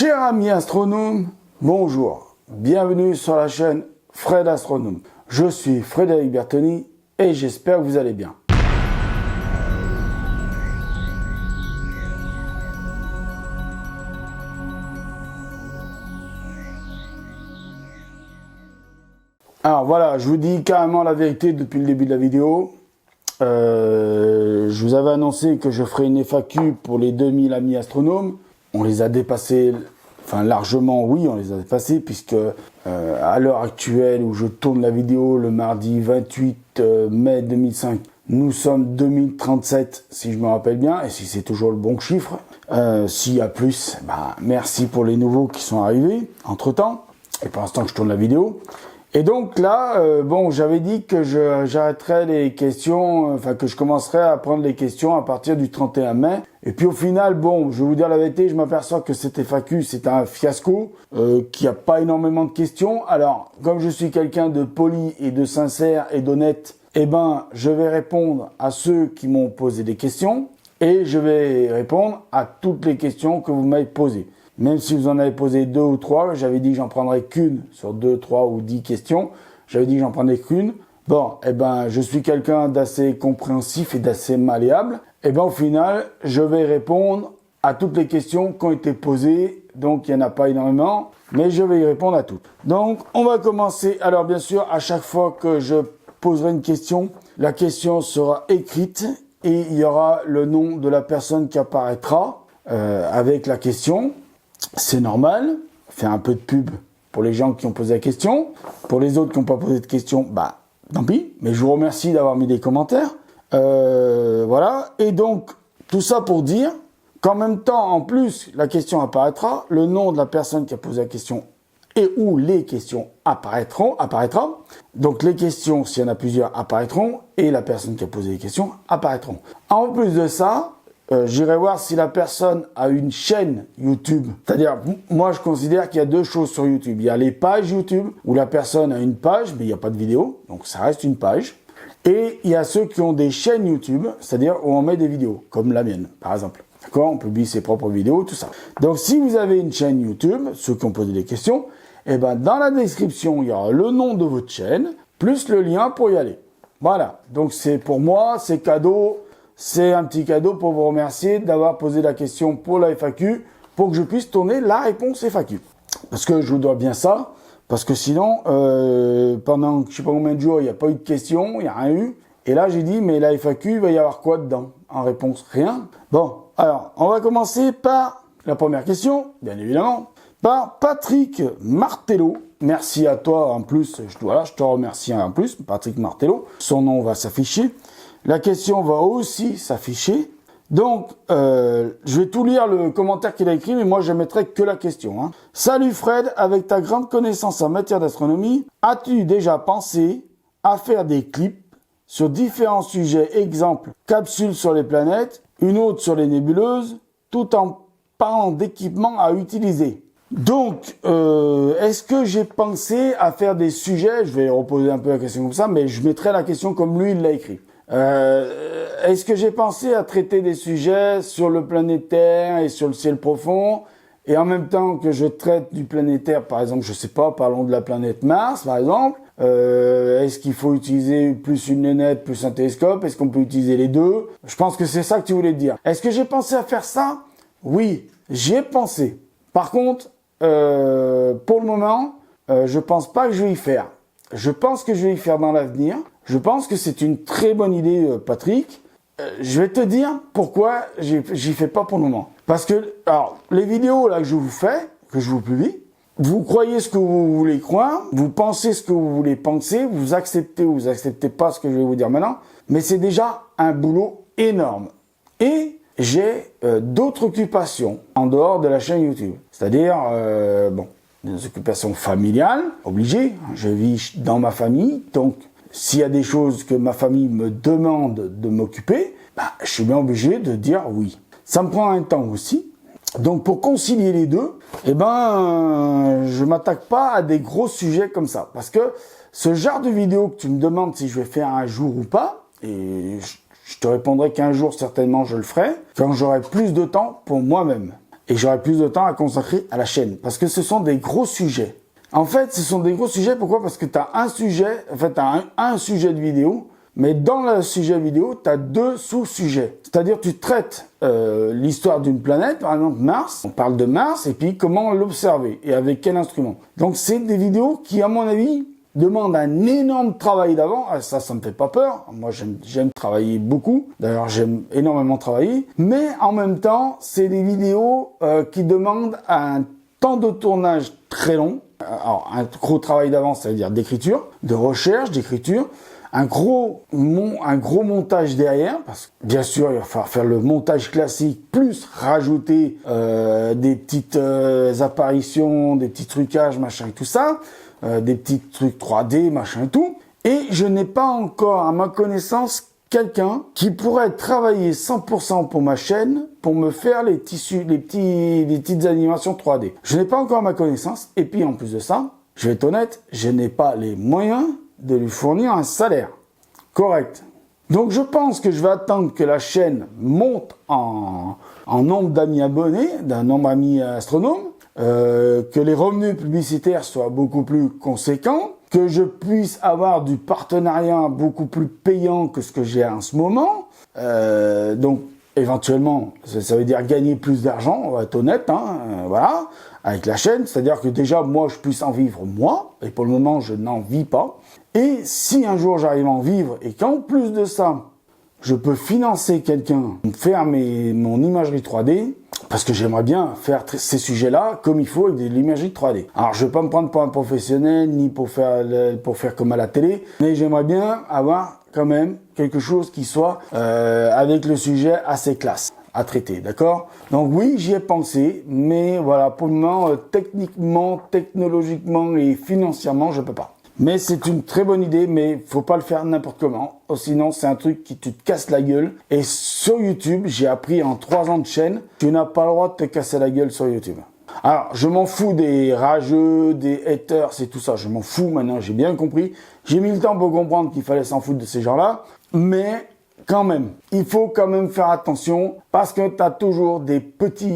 Chers amis astronomes, bonjour, bienvenue sur la chaîne Fred Astronome. Je suis Frédéric Bertoni et j'espère que vous allez bien. Alors voilà, je vous dis carrément la vérité depuis le début de la vidéo. Je vous avais annoncé que je ferais une FAQ pour les 2000 amis astronomes. On les a dépassés, enfin largement oui, on les a dépassés puisque à l'heure actuelle où je tourne la vidéo, le mardi 28 mai 2005, nous sommes 2037 si je me rappelle bien, et si c'est toujours le bon chiffre. S'il y a plus, bah, merci pour les nouveaux qui sont arrivés entre temps, et pour l'instant que je tourne la vidéo. Et donc là, bon, j'avais dit que j'arrêterais les questions, enfin que je commencerais à prendre les questions à partir du 31 mai. Et puis au final, bon, je vais vous dire la vérité, je m'aperçois que cette FAQ, c'est un fiasco, qu'il n'y a pas énormément de questions. Alors, comme je suis quelqu'un de poli et de sincère et d'honnête, eh ben, je vais répondre à ceux qui m'ont posé des questions et je vais répondre à toutes les questions que vous m'avez posées. Même si vous en avez posé 2 ou 3, j'avais dit que j'en prendrais qu'une sur 2, 3 ou 10 questions. J'avais dit que j'en prendrais qu'une. Bon, eh ben, je suis quelqu'un d'assez compréhensif et d'assez malléable. Eh ben, au final, je vais répondre à toutes les questions qui ont été posées. Donc, il n'y en a pas énormément, mais je vais y répondre à toutes. Donc, on va commencer. Alors, bien sûr, à chaque fois que je poserai une question, la question sera écrite et il y aura le nom de la personne qui apparaîtra avec la question. C'est normal, faire un peu de pub pour les gens qui ont posé la question. Pour les autres qui n'ont pas posé de questions, bah tant pis. Mais je vous remercie d'avoir mis des commentaires. Voilà. Et donc, tout ça pour dire qu'en même temps, en plus, la question apparaîtra, le nom de la personne qui a posé la question et où les questions apparaîtra. Donc les questions, s'il y en a plusieurs, apparaîtront et la personne qui a posé les questions apparaîtront. En plus de ça, j'irai voir si la personne a une chaîne YouTube. C'est-à-dire, moi, je considère qu'il y a deux choses sur YouTube. Il y a les pages YouTube, où la personne a une page, mais il n'y a pas de vidéo, donc ça reste une page. Et il y a ceux qui ont des chaînes YouTube, c'est-à-dire où on met des vidéos, comme la mienne, par exemple. D'accord ? On publie ses propres vidéos, tout ça. Donc, si vous avez une chaîne YouTube, ceux qui ont posé des questions, eh ben, dans la description, il y aura le nom de votre chaîne, plus le lien pour y aller. Voilà. Donc, c'est pour moi, c'est cadeau. C'est un petit cadeau pour vous remercier d'avoir posé la question pour la FAQ, pour que je puisse tourner la réponse FAQ. Parce que je vous dois bien ça, parce que sinon, pendant je sais pas combien de jours, il n'y a pas eu de questions, il n'y a rien eu. Et là, j'ai dit, mais la FAQ, il va y avoir quoi dedans? En réponse, rien. Bon, alors, on va commencer par la première question, bien évidemment, par Patrick Martello. Merci à toi en plus, je te remercie en plus, Patrick Martello. Son nom va s'afficher. La question va aussi s'afficher. Donc, je vais tout lire le commentaire qu'il a écrit, mais moi, je mettrai que la question. Hein. Salut Fred, avec ta grande connaissance en matière d'astronomie, as-tu déjà pensé à faire des clips sur différents sujets, exemple, capsule sur les planètes, une autre sur les nébuleuses, tout en parlant d'équipements à utiliser? Donc, est-ce que j'ai pensé à faire des sujets, je vais reposer un peu la question comme ça, mais je mettrai la question comme lui, il l'a écrit. Est-ce que j'ai pensé à traiter des sujets sur le planétaire et sur le ciel profond, et en même temps que je traite du planétaire, par exemple, je sais pas, parlons de la planète Mars, par exemple, est-ce qu'il faut utiliser plus une lunette, plus un télescope, est-ce qu'on peut utiliser les deux? Je pense que c'est ça que tu voulais dire. Est-ce que j'ai pensé à faire ça? Oui, j'y ai pensé. Par contre, pour le moment, je pense pas que je vais y faire. Je pense que je vais y faire dans l'avenir. Je pense que c'est une très bonne idée, Patrick. Je vais te dire pourquoi j'y fais pas pour le moment. Parce que, alors, les vidéos là que je vous fais, que je vous publie, vous croyez ce que vous voulez croire, vous pensez ce que vous voulez penser, vous acceptez ou vous acceptez pas ce que je vais vous dire maintenant, mais c'est déjà un boulot énorme. Et j'ai d'autres occupations en dehors de la chaîne YouTube. C'est-à-dire, des occupations familiales, obligées. Je vis dans ma famille, donc s'il y a des choses que ma famille me demande de m'occuper, je suis bien obligé de dire oui. Ça me prend un temps aussi. Donc pour concilier les deux, je m'attaque pas à des gros sujets comme ça. Parce que ce genre de vidéo que tu me demandes si je vais faire un jour ou pas, et je te répondrai qu'un jour certainement je le ferai, quand j'aurai plus de temps pour moi-même. et j'aurai plus de temps à consacrer à la chaîne. Parce que ce sont des gros sujets. En fait, ce sont des gros sujets. Pourquoi? Parce que tu as un sujet, en fait, tu as un sujet de vidéo, mais dans le sujet vidéo, tu as 2 sous-sujets. C'est-à-dire, tu traites l'histoire d'une planète, par exemple Mars. On parle de Mars, et puis comment l'observer, et avec quel instrument. Donc, c'est des vidéos qui, à mon avis, demandent un énorme travail d'avant. Ça me fait pas peur. Moi, j'aime travailler beaucoup. D'ailleurs, j'aime énormément travailler. Mais en même temps, c'est des vidéos qui demandent un temps de tournage très long. Alors, un gros travail d'avance, ça veut dire d'écriture, de recherche, d'écriture, un gros montage derrière, parce que bien sûr, il va falloir faire le montage classique, plus rajouter des petites apparitions, des petits trucages, machin et tout ça, des petits trucs 3D, machin et tout. Et je n'ai pas encore, à ma connaissance, quelqu'un qui pourrait travailler 100% pour ma chaîne pour me faire les petites animations 3D. Je n'ai pas encore ma connaissance. Et puis en plus de ça, je vais être honnête, je n'ai pas les moyens de lui fournir un salaire correct. Donc je pense que je vais attendre que la chaîne monte en nombre d'amis abonnés, d'un nombre d'amis astronomes, que les revenus publicitaires soient beaucoup plus conséquents, que je puisse avoir du partenariat beaucoup plus payant que ce que j'ai en ce moment. Donc, éventuellement, ça veut dire gagner plus d'argent, on va être honnête, voilà, avec la chaîne. C'est-à-dire que déjà, moi, je puisse en vivre, moi, et pour le moment, je n'en vis pas. Et si un jour j'arrive à en vivre, et qu'en plus de ça, je peux financer quelqu'un, faire mon imagerie 3D, parce que j'aimerais bien faire ces sujets-là comme il faut avec de l'imagerie 3D. Alors, je vais pas me prendre pour un professionnel, ni pour faire comme à la télé, mais j'aimerais bien avoir quand même quelque chose qui soit avec le sujet assez classe à traiter, d'accord? Donc oui, j'y ai pensé, mais voilà, pour le moment, techniquement, technologiquement et financièrement, je peux pas. Mais c'est une très bonne idée, mais faut pas le faire n'importe comment. Sinon, c'est un truc qui te casse la gueule. Et sur YouTube, j'ai appris en 3 ans de chaîne, tu n'as pas le droit de te casser la gueule sur YouTube. Alors, je m'en fous des rageux, des haters, c'est tout ça. Je m'en fous maintenant, j'ai bien compris. J'ai mis le temps pour comprendre qu'il fallait s'en foutre de ces gens-là. Mais quand même, il faut quand même faire attention parce que tu as toujours des petites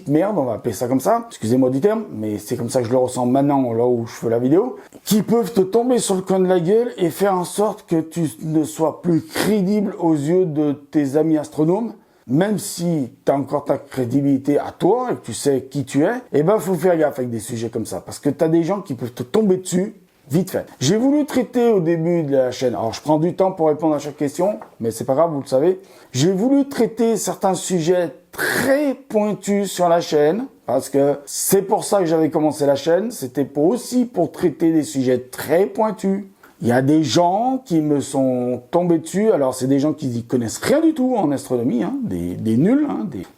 merdes, on va appeler ça comme ça, excusez-moi du terme, mais c'est comme ça que je le ressens maintenant, là où je fais la vidéo, qui peuvent te tomber sur le coin de la gueule et faire en sorte que tu ne sois plus crédible aux yeux de tes amis astronomes, même si tu as encore ta crédibilité à toi et que tu sais qui tu es, eh ben, faut faire gaffe avec des sujets comme ça, parce que tu as des gens qui peuvent te tomber dessus vite fait. J'ai voulu traiter au début de la chaîne, alors je prends du temps pour répondre à chaque question, mais c'est pas grave, vous le savez. J'ai voulu traiter certains sujets très pointus sur la chaîne, parce que c'est pour ça que j'avais commencé la chaîne, c'était aussi pour traiter des sujets très pointus. Il y a des gens qui me sont tombés dessus, alors c'est des gens qui n'y connaissent rien du tout en astronomie, des nuls,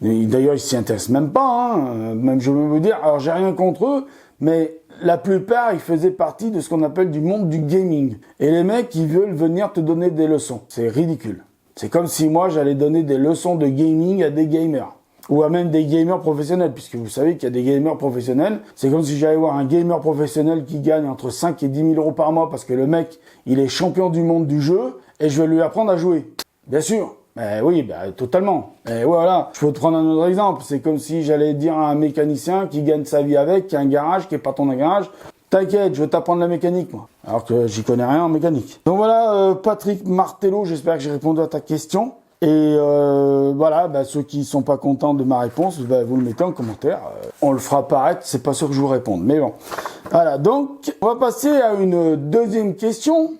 d'ailleurs ils s'y intéressent même pas, même je veux me dire, alors j'ai rien contre eux, mais la plupart, ils faisaient partie de ce qu'on appelle du monde du gaming. Et les mecs, ils veulent venir te donner des leçons. C'est ridicule. C'est comme si moi, j'allais donner des leçons de gaming à des gamers. Ou à même des gamers professionnels, puisque vous savez qu'il y a des gamers professionnels. C'est comme si j'allais voir un gamer professionnel qui gagne entre 5 et 10 000 euros par mois parce que le mec, il est champion du monde du jeu et je vais lui apprendre à jouer. Bien sûr. Oui, totalement. Et voilà, je peux te prendre un autre exemple. C'est comme si j'allais dire à un mécanicien qui gagne sa vie avec, qui a un garage, qui est patron d'un garage, t'inquiète, je vais t'apprendre la mécanique, moi. Alors que j'y connais rien en mécanique. Donc voilà, Patrick Martello, j'espère que j'ai répondu à ta question. Et voilà, ceux qui sont pas contents de ma réponse, vous le mettez en commentaire. On le fera apparaître, c'est pas sûr que je vous réponde. Mais bon. Voilà, donc on va passer à une deuxième question.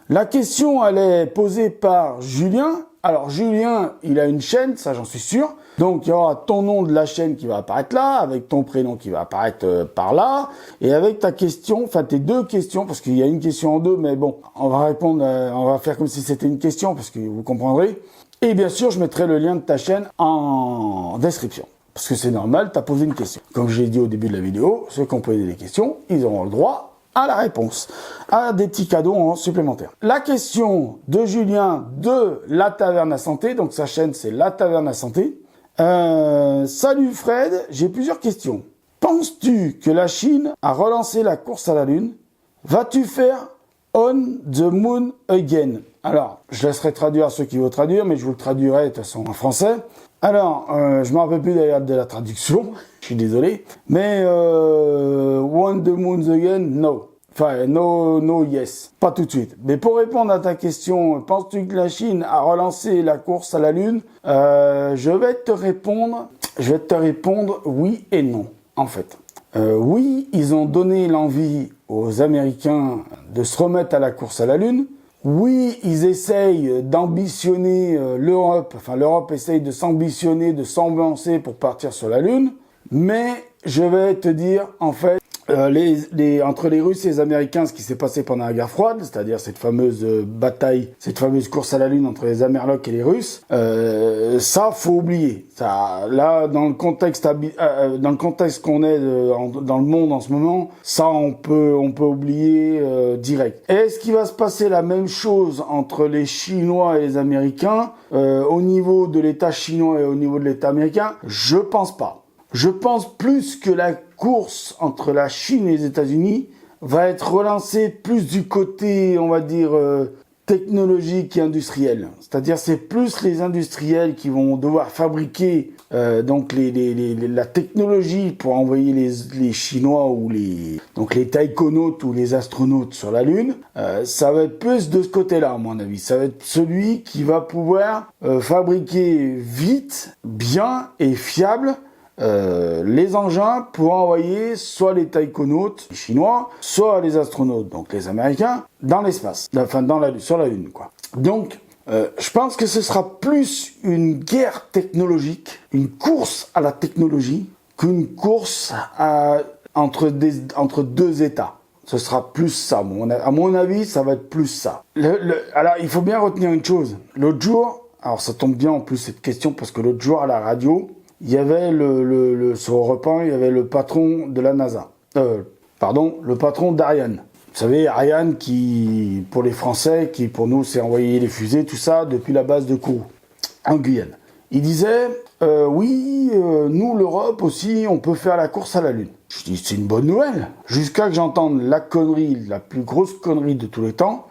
La question, elle est posée par Julien. Alors Julien, il a une chaîne, ça j'en suis sûr. Donc il y aura ton nom de la chaîne qui va apparaître là, avec ton prénom qui va apparaître par là, et avec ta question, enfin tes 2 questions, parce qu'il y a une question en 2, mais bon, on va répondre, on va faire comme si c'était une question, parce que vous comprendrez. Et bien sûr, je mettrai le lien de ta chaîne en description. Parce que c'est normal, tu as posé une question. Comme je l'ai dit au début de la vidéo, ceux qui ont posé des questions, ils auront le droit à la réponse, à des petits cadeaux en supplémentaire. La question de Julien de La Taverne à Santé, donc sa chaîne c'est La Taverne à Santé. Salut Fred, j'ai plusieurs questions. Penses-tu que la Chine a relancé la course à la Lune? Vas-tu faire On the Moon Again? Alors, je laisserai traduire à ceux qui veulent traduire, mais je vous le traduirai de toute façon en français. Alors, je me rappelle plus d'ailleurs de la traduction, je suis désolé, mais want the moon again? No. Enfin, no, yes. Pas tout de suite. Mais pour répondre à ta question, penses-tu que la Chine a relancé la course à la Lune? Je vais te répondre oui et non, en fait. Oui, ils ont donné l'envie aux Américains de se remettre à la course à la Lune. Oui, ils essayent d'ambitionner l'Europe. Enfin, l'Europe essaye de s'ambitionner, de s'ambiancer pour partir sur la Lune. Mais je vais te dire, en fait, entre les Russes et les Américains, ce qui s'est passé pendant la guerre froide, c'est-à-dire cette fameuse bataille, cette fameuse course à la Lune entre les Amerlocs et les Russes, ça faut oublier. Ça, là, dans le contexte qu'on est dans le monde en ce moment, ça on peut oublier direct. Est-ce qu'il va se passer la même chose entre les Chinois et les Américains au niveau de l'État chinois et au niveau de l'État américain? Je pense pas. Je pense plus que la course entre la Chine et les États-Unis va être relancée plus du côté, on va dire, technologique et industriel. C'est-à-dire, c'est plus les industriels qui vont devoir fabriquer donc la technologie pour envoyer les Chinois ou les taïkonautes ou les astronautes sur la Lune. Ça va être plus de ce côté-là, à mon avis. Ça va être celui qui va pouvoir fabriquer vite, bien et fiable les engins pour envoyer soit les taïkonautes, les Chinois, soit les astronautes, donc les Américains, dans l'espace, enfin sur la Lune, quoi. Donc, je pense que ce sera plus une guerre technologique, une course à la technologie, qu'une course entre deux États. Ce sera plus ça. À mon avis, ça va être plus ça. Alors, il faut bien retenir une chose. L'autre jour, alors ça tombe bien en plus cette question, parce que l'autre jour à la radio, il y avait sur Europe 1, il y avait le patron de la NASA. Le patron d'Ariane. Vous savez, Ariane qui, pour les Français, qui pour nous, c'est envoyer les fusées, tout ça, depuis la base de Kourou, en Guyane. Il disait, nous, l'Europe aussi, on peut faire la course à la Lune. Je dis, c'est une bonne nouvelle. Jusqu'à que j'entende la plus grosse connerie de tous les temps.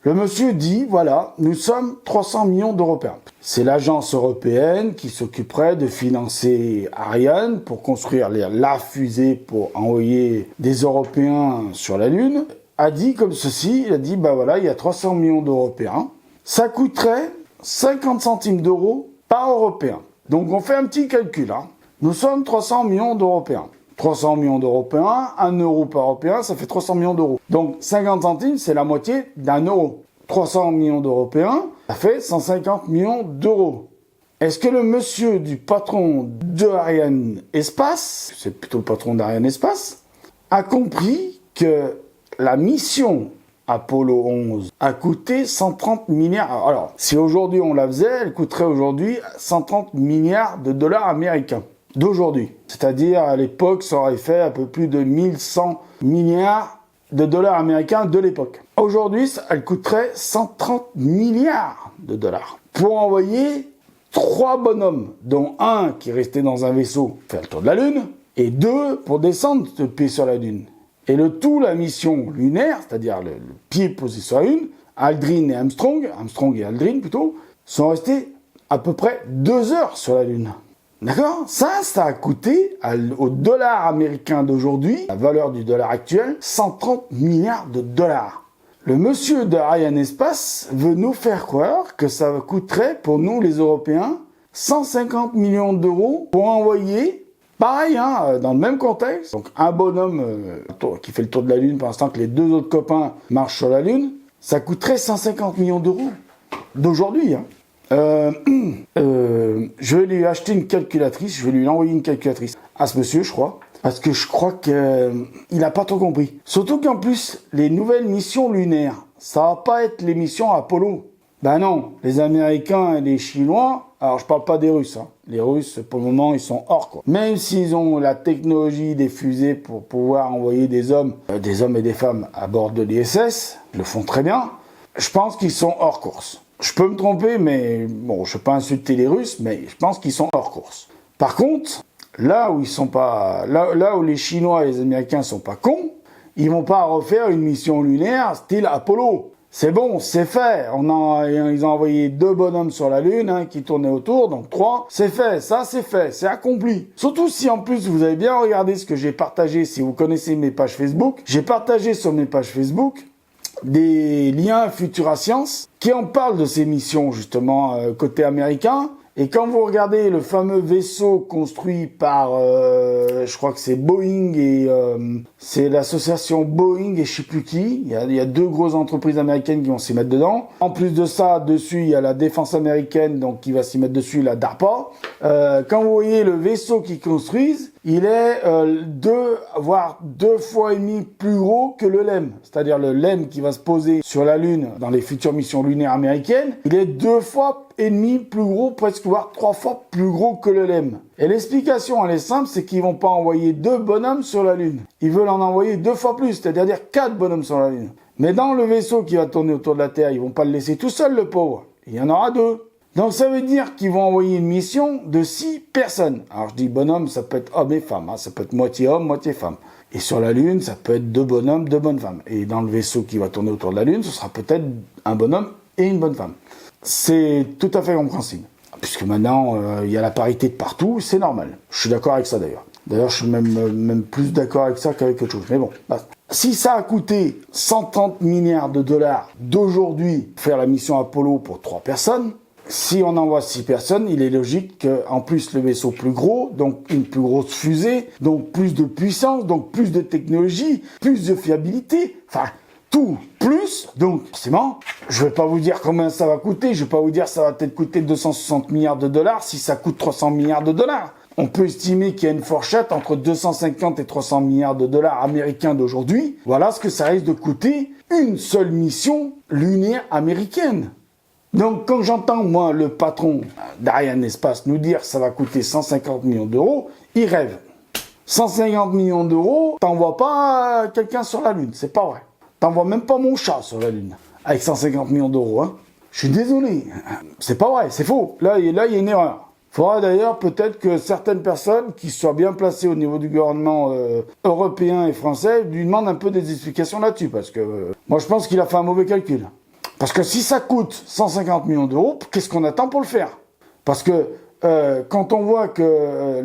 Le monsieur dit, voilà, nous sommes 300 millions d'Européens. C'est l'agence européenne qui s'occuperait de financer Ariane pour construire la fusée pour envoyer des Européens sur la Lune. A dit comme ceci, il a dit, il y a 300 millions d'Européens. Ça coûterait 50 centimes d'euros par Européen. Donc on fait un petit calcul. Nous sommes 300 millions d'Européens. 300 millions d'Européens, 1 euro par Européen, ça fait 300 millions d'euros. Donc 50 centimes, c'est la moitié d'un euro. 300 millions d'Européens, ça fait 150 millions d'euros. Est-ce que le monsieur du patron de Ariane Espace, c'est plutôt le patron d'Ariane Espace, a compris que la mission Apollo 11 a coûté 130 milliards. Alors, si aujourd'hui on la faisait, elle coûterait aujourd'hui 130 milliards de dollars américains. D'aujourd'hui. C'est-à-dire, à l'époque, ça aurait fait un peu plus de 1100 milliards de dollars américains de l'époque. Aujourd'hui, elle coûterait 130 milliards de dollars. Pour envoyer 3 bonhommes, dont un qui restait dans un vaisseau, faire le tour de la Lune, et 2 pour descendre le pied sur la Lune. Et le tout, la mission lunaire, c'est-à-dire le pied posé sur la Lune, Aldrin et Armstrong et Aldrin plutôt, sont restés à peu près 2 heures sur la Lune. D'accord? Ça a coûté au dollar américain d'aujourd'hui, la valeur du dollar actuel, 130 milliards de dollars. Le monsieur de Ariane Espace veut nous faire croire que ça coûterait pour nous les Européens 150 millions d'euros pour envoyer, pareil, dans le même contexte, donc un bonhomme qui fait le tour de la Lune pour l'instant que les 2 autres copains marchent sur la Lune, ça coûterait 150 millions d'euros d'aujourd'hui. Je vais lui acheter une calculatrice, je vais lui envoyer une calculatrice à ce monsieur, je crois, parce que je crois qu'il n'a pas trop compris. Surtout qu'en plus, les nouvelles missions lunaires, ça va pas être les missions Apollo. Ben non, les Américains et les Chinois, alors je parle pas des Russes, les Russes pour le moment ils sont hors quoi. Même s'ils ont la technologie des fusées pour pouvoir envoyer des hommes et des femmes à bord de l'ISS, ils le font très bien, je pense qu'ils sont hors course. Je peux me tromper, mais bon, je ne vais pas insulter les Russes, mais je pense qu'ils sont hors course. Par contre, là où les Chinois et les Américains sont pas cons, ils vont pas refaire une mission lunaire style Apollo. C'est bon, c'est fait. Ils ont envoyé 2 bonhommes sur la Lune hein, qui tournaient autour, donc 3. C'est fait, ça c'est fait, c'est accompli. Surtout si en plus vous avez bien regardé ce que j'ai partagé, si vous connaissez mes pages Facebook. J'ai partagé sur mes pages Facebook des liens Futura Science qui en parlent de ces missions justement côté américain. Et quand vous regardez le fameux vaisseau construit par, je crois que c'est Boeing et c'est l'association Boeing et je sais plus qui. Il y a 2 grosses entreprises américaines qui vont s'y mettre dedans. En plus de ça, dessus il y a la défense américaine donc qui va s'y mettre dessus, la DARPA. Quand vous voyez le vaisseau qu'ils construisent, il est 2 voire 2 fois et demi plus gros que le LEM. C'est-à-dire le LEM qui va se poser sur la Lune dans les futures missions lunaires américaines. Il est 2 fois et demi plus gros, presque voire 3 fois plus gros que le LEM. Et l'explication, elle est simple, c'est qu'ils vont pas envoyer 2 bonhommes sur la Lune. Ils veulent en envoyer 2 fois plus, c'est-à-dire 4 bonhommes sur la Lune. Mais dans le vaisseau qui va tourner autour de la Terre, ils vont pas le laisser tout seul, le pauvre. Il y en aura 2. Donc ça veut dire qu'ils vont envoyer une mission de 6 personnes. Alors je dis bonhomme, ça peut être homme et femme, hein. Ça peut être moitié homme, moitié femme. Et sur la Lune, ça peut être 2 bonhommes, 2 bonnes femmes. Et dans le vaisseau qui va tourner autour de la Lune, ce sera peut-être un bonhomme et une bonne femme. C'est tout à fait compréhensible. Puisque maintenant, il y a la parité de partout, c'est normal. Je suis d'accord avec ça d'ailleurs. D'ailleurs, je suis même plus d'accord avec ça qu'avec autre chose. Mais bon, bah, si ça a coûté 130 milliards de dollars d'aujourd'hui faire la mission Apollo pour 3 personnes, si on envoie 6 personnes, il est logique qu'en plus le vaisseau plus gros, donc une plus grosse fusée, donc plus de puissance, donc plus de technologie, plus de fiabilité, enfin tout plus, donc forcément, je vais pas vous dire combien ça va coûter, je vais pas vous dire ça va peut-être coûter 260 milliards de dollars si ça coûte 300 milliards de dollars. On peut estimer qu'il y a une fourchette entre 250 et 300 milliards de dollars américains d'aujourd'hui. Voilà ce que ça risque de coûter une seule mission lunaire américaine. Donc, quand j'entends, moi, le patron d'Ariane Espace nous dire que ça va coûter 150 millions d'euros, il rêve. 150 millions d'euros, t'envoies pas quelqu'un sur la Lune, c'est pas vrai. T'envoies même pas mon chat sur la Lune, avec 150 millions d'euros, hein. Je suis désolé, c'est pas vrai, c'est faux. Là, il y a une erreur. Faudra d'ailleurs peut-être que certaines personnes qui soient bien placées au niveau du gouvernement européen et français lui demandent un peu des explications là-dessus, parce que moi, je pense qu'il a fait un mauvais calcul. Parce que si ça coûte 150 millions d'euros, qu'est-ce qu'on attend pour le faire? Parce que quand on voit que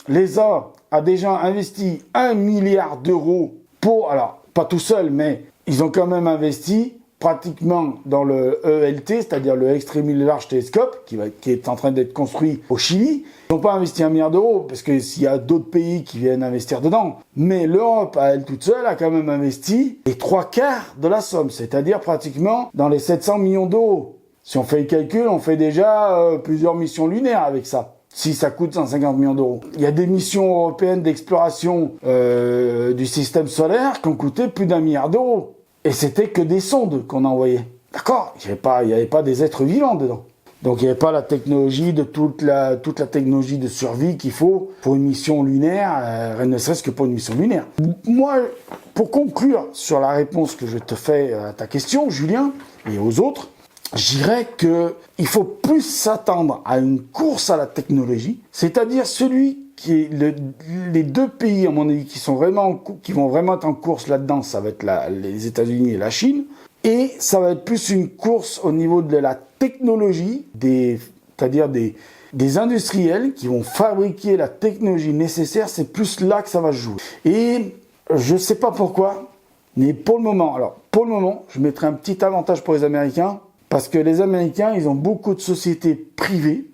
l'ESA a déjà investi 1 milliard d'euros pour, alors pas tout seul, mais ils ont quand même investi pratiquement dans le ELT, c'est-à-dire le Extremely Large Telescope, qui est en train d'être construit au Chili. Ils n'ont pas investi 1 milliard d'euros, parce que s'il y a d'autres pays qui viennent investir dedans. Mais l'Europe, à elle toute seule, a quand même investi les 3/4 de la somme, c'est-à-dire pratiquement dans les 700 millions d'euros. Si on fait le calcul, on fait déjà plusieurs missions lunaires avec ça. Si ça coûte 150 millions d'euros. Il y a des missions européennes d'exploration du système solaire qui ont coûté plus d'1 milliard d'euros. Et c'était que des sondes qu'on envoyait. D'accord? Il n'y avait pas des êtres vivants dedans. Donc il n'y avait pas la technologie de toute la technologie de survie qu'il faut pour une mission lunaire, ne serait-ce que pour une mission lunaire. Moi, pour conclure sur la réponse que je te fais à ta question, Julien, et aux autres, je dirais qu'il faut plus s'attendre à une course à la technologie, c'est-à-dire celui qui est les 2 pays, à mon avis, qui vont vraiment être en course là-dedans, ça va être les États-Unis et la Chine, et ça va être plus une course au niveau de la technologie, c'est-à-dire des industriels qui vont fabriquer la technologie nécessaire, c'est plus là que ça va se jouer. Et je sais pas pourquoi, mais pour le moment, je mettrai un petit avantage pour les Américains, parce que les Américains, ils ont beaucoup de sociétés privées,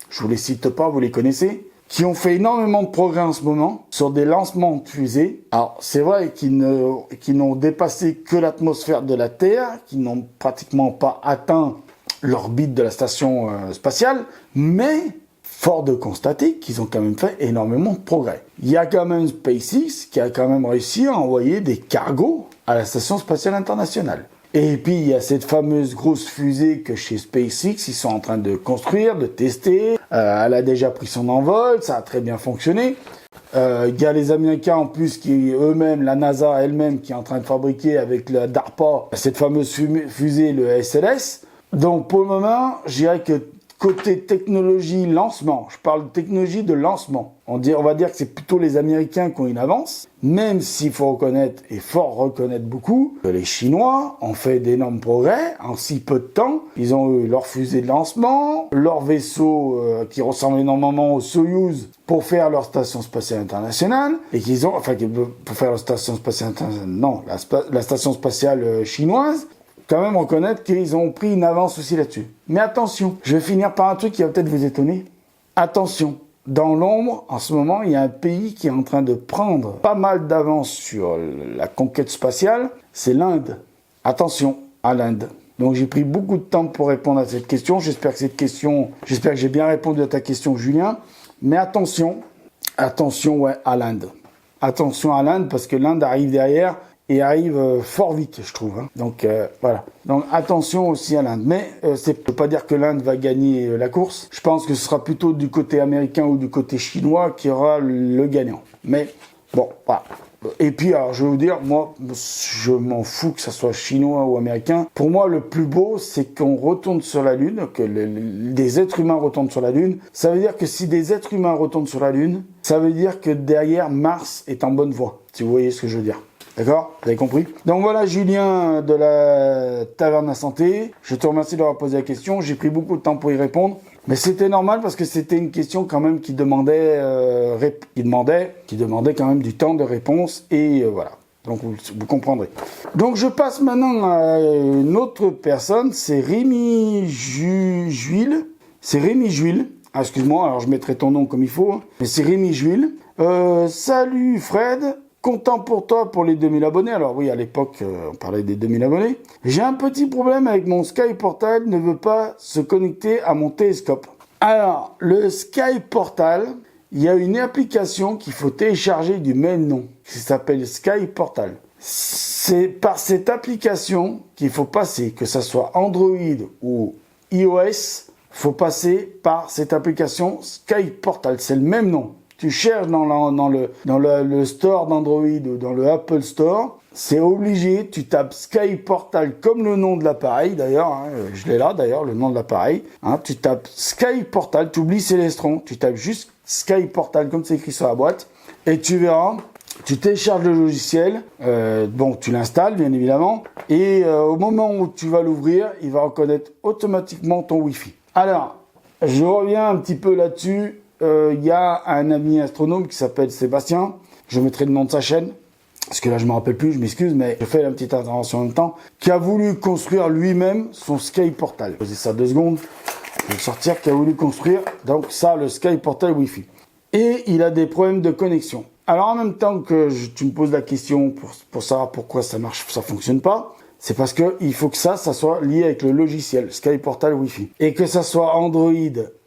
je vous les cite pas, vous les connaissez, qui ont fait énormément de progrès en ce moment sur des lancements de fusées. Alors, c'est vrai qu'ils n'ont dépassé que l'atmosphère de la Terre, qu'ils n'ont pratiquement pas atteint l'orbite de la station spatiale, mais fort de constater qu'ils ont quand même fait énormément de progrès. Il y a quand même SpaceX qui a quand même réussi à envoyer des cargos à la station spatiale internationale. Et puis, il y a cette fameuse grosse fusée que chez SpaceX, ils sont en train de construire, de tester. Elle a déjà pris son envol, ça a très bien fonctionné. Il y a les Américains en plus qui eux-mêmes, la NASA elle-même, qui est en train de fabriquer avec la DARPA cette fameuse fusée, le SLS. Donc, pour le moment, je dirais que côté technologie lancement, je parle de technologie de lancement. On va dire que c'est plutôt les Américains qui ont une avance, même s'il faut reconnaître, et fort reconnaître beaucoup, que les Chinois ont fait d'énormes progrès en si peu de temps. Ils ont eu leur fusée de lancement, leur vaisseau qui ressemble énormément au Soyouz pour faire leur station spatiale internationale, et pour faire leur station spatiale internationale, non, la station spatiale chinoise. Quand même reconnaître qu'ils ont pris une avance aussi là-dessus. Mais attention, je vais finir par un truc qui va peut-être vous étonner. Attention, dans l'ombre, en ce moment, il y a un pays qui est en train de prendre pas mal d'avance sur la conquête spatiale, c'est l'Inde. Attention à l'Inde. Donc j'ai pris beaucoup de temps pour répondre à cette question. J'espère que j'ai bien répondu à ta question, Julien. Mais attention à l'Inde. Attention à l'Inde parce que l'Inde arrive derrière. Et arrive fort vite, je trouve. Donc voilà. Donc attention aussi à l'Inde. Mais ça ne veut pas dire que l'Inde va gagner la course. Je pense que ce sera plutôt du côté américain ou du côté chinois qui aura le gagnant. Mais bon, voilà. Et puis alors, je vais vous dire, moi, je m'en fous que ça soit chinois ou américain. Pour moi, le plus beau, c'est qu'on retourne sur la Lune, que des êtres humains retournent sur la Lune. Ça veut dire que si des êtres humains retournent sur la Lune, ça veut dire que derrière, Mars est en bonne voie. Si vous voyez ce que je veux dire. D'accord? Vous avez compris? Donc voilà, Julien de la Taverne à Santé. Je te remercie d'avoir posé la question. J'ai pris beaucoup de temps pour y répondre. Mais c'était normal parce que c'était une question quand même qui demandait quand même du temps de réponse. Et voilà. Donc vous comprendrez. Donc je passe maintenant à une autre personne. C'est Rémi Juil. C'est Rémi Juil. Ah, excuse-moi, alors je mettrai ton nom comme il faut. Mais c'est Rémi Juil. Salut Fred. Content pour toi pour les 2000 abonnés. Alors oui, à l'époque, on parlait des 2000 abonnés. J'ai un petit problème avec mon Sky Portal, ne veut pas se connecter à mon télescope. Alors, le Sky Portal, il y a une application qu'il faut télécharger du même nom, qui s'appelle Sky Portal. C'est par cette application qu'il faut passer, que ça soit Android ou iOS, faut passer par cette application Sky Portal. C'est le même nom. Tu cherches dans le store d'Android ou dans le Apple Store, c'est obligé, tu tapes Sky Portal comme le nom de l'appareil, d'ailleurs, je l'ai là d'ailleurs, le nom de l'appareil, tu tapes Sky Portal, tu oublies Célestron, tu tapes juste Sky Portal comme c'est écrit sur la boîte, et tu verras, tu télécharges le logiciel, tu l'installes bien évidemment, et au moment où tu vas l'ouvrir, il va reconnaître automatiquement ton Wi-Fi. Alors, je reviens un petit peu là-dessus. Y a un ami astronome qui s'appelle Sébastien, je mettrai le nom de sa chaîne, parce que là je me rappelle plus, je m'excuse, mais je fais la petite intervention en même temps, qui a voulu construire lui-même son Sky Portal. Je vais poser ça 2 secondes, je vais le sortir, qui a voulu construire, donc ça, le Sky Portal Wi-Fi. Et il a des problèmes de connexion. Alors en même temps que tu me poses la question pour savoir pourquoi ça marche, ça fonctionne pas, c'est parce que il faut que ça soit lié avec le logiciel Sky Portal Wi-Fi. Et que ça soit Android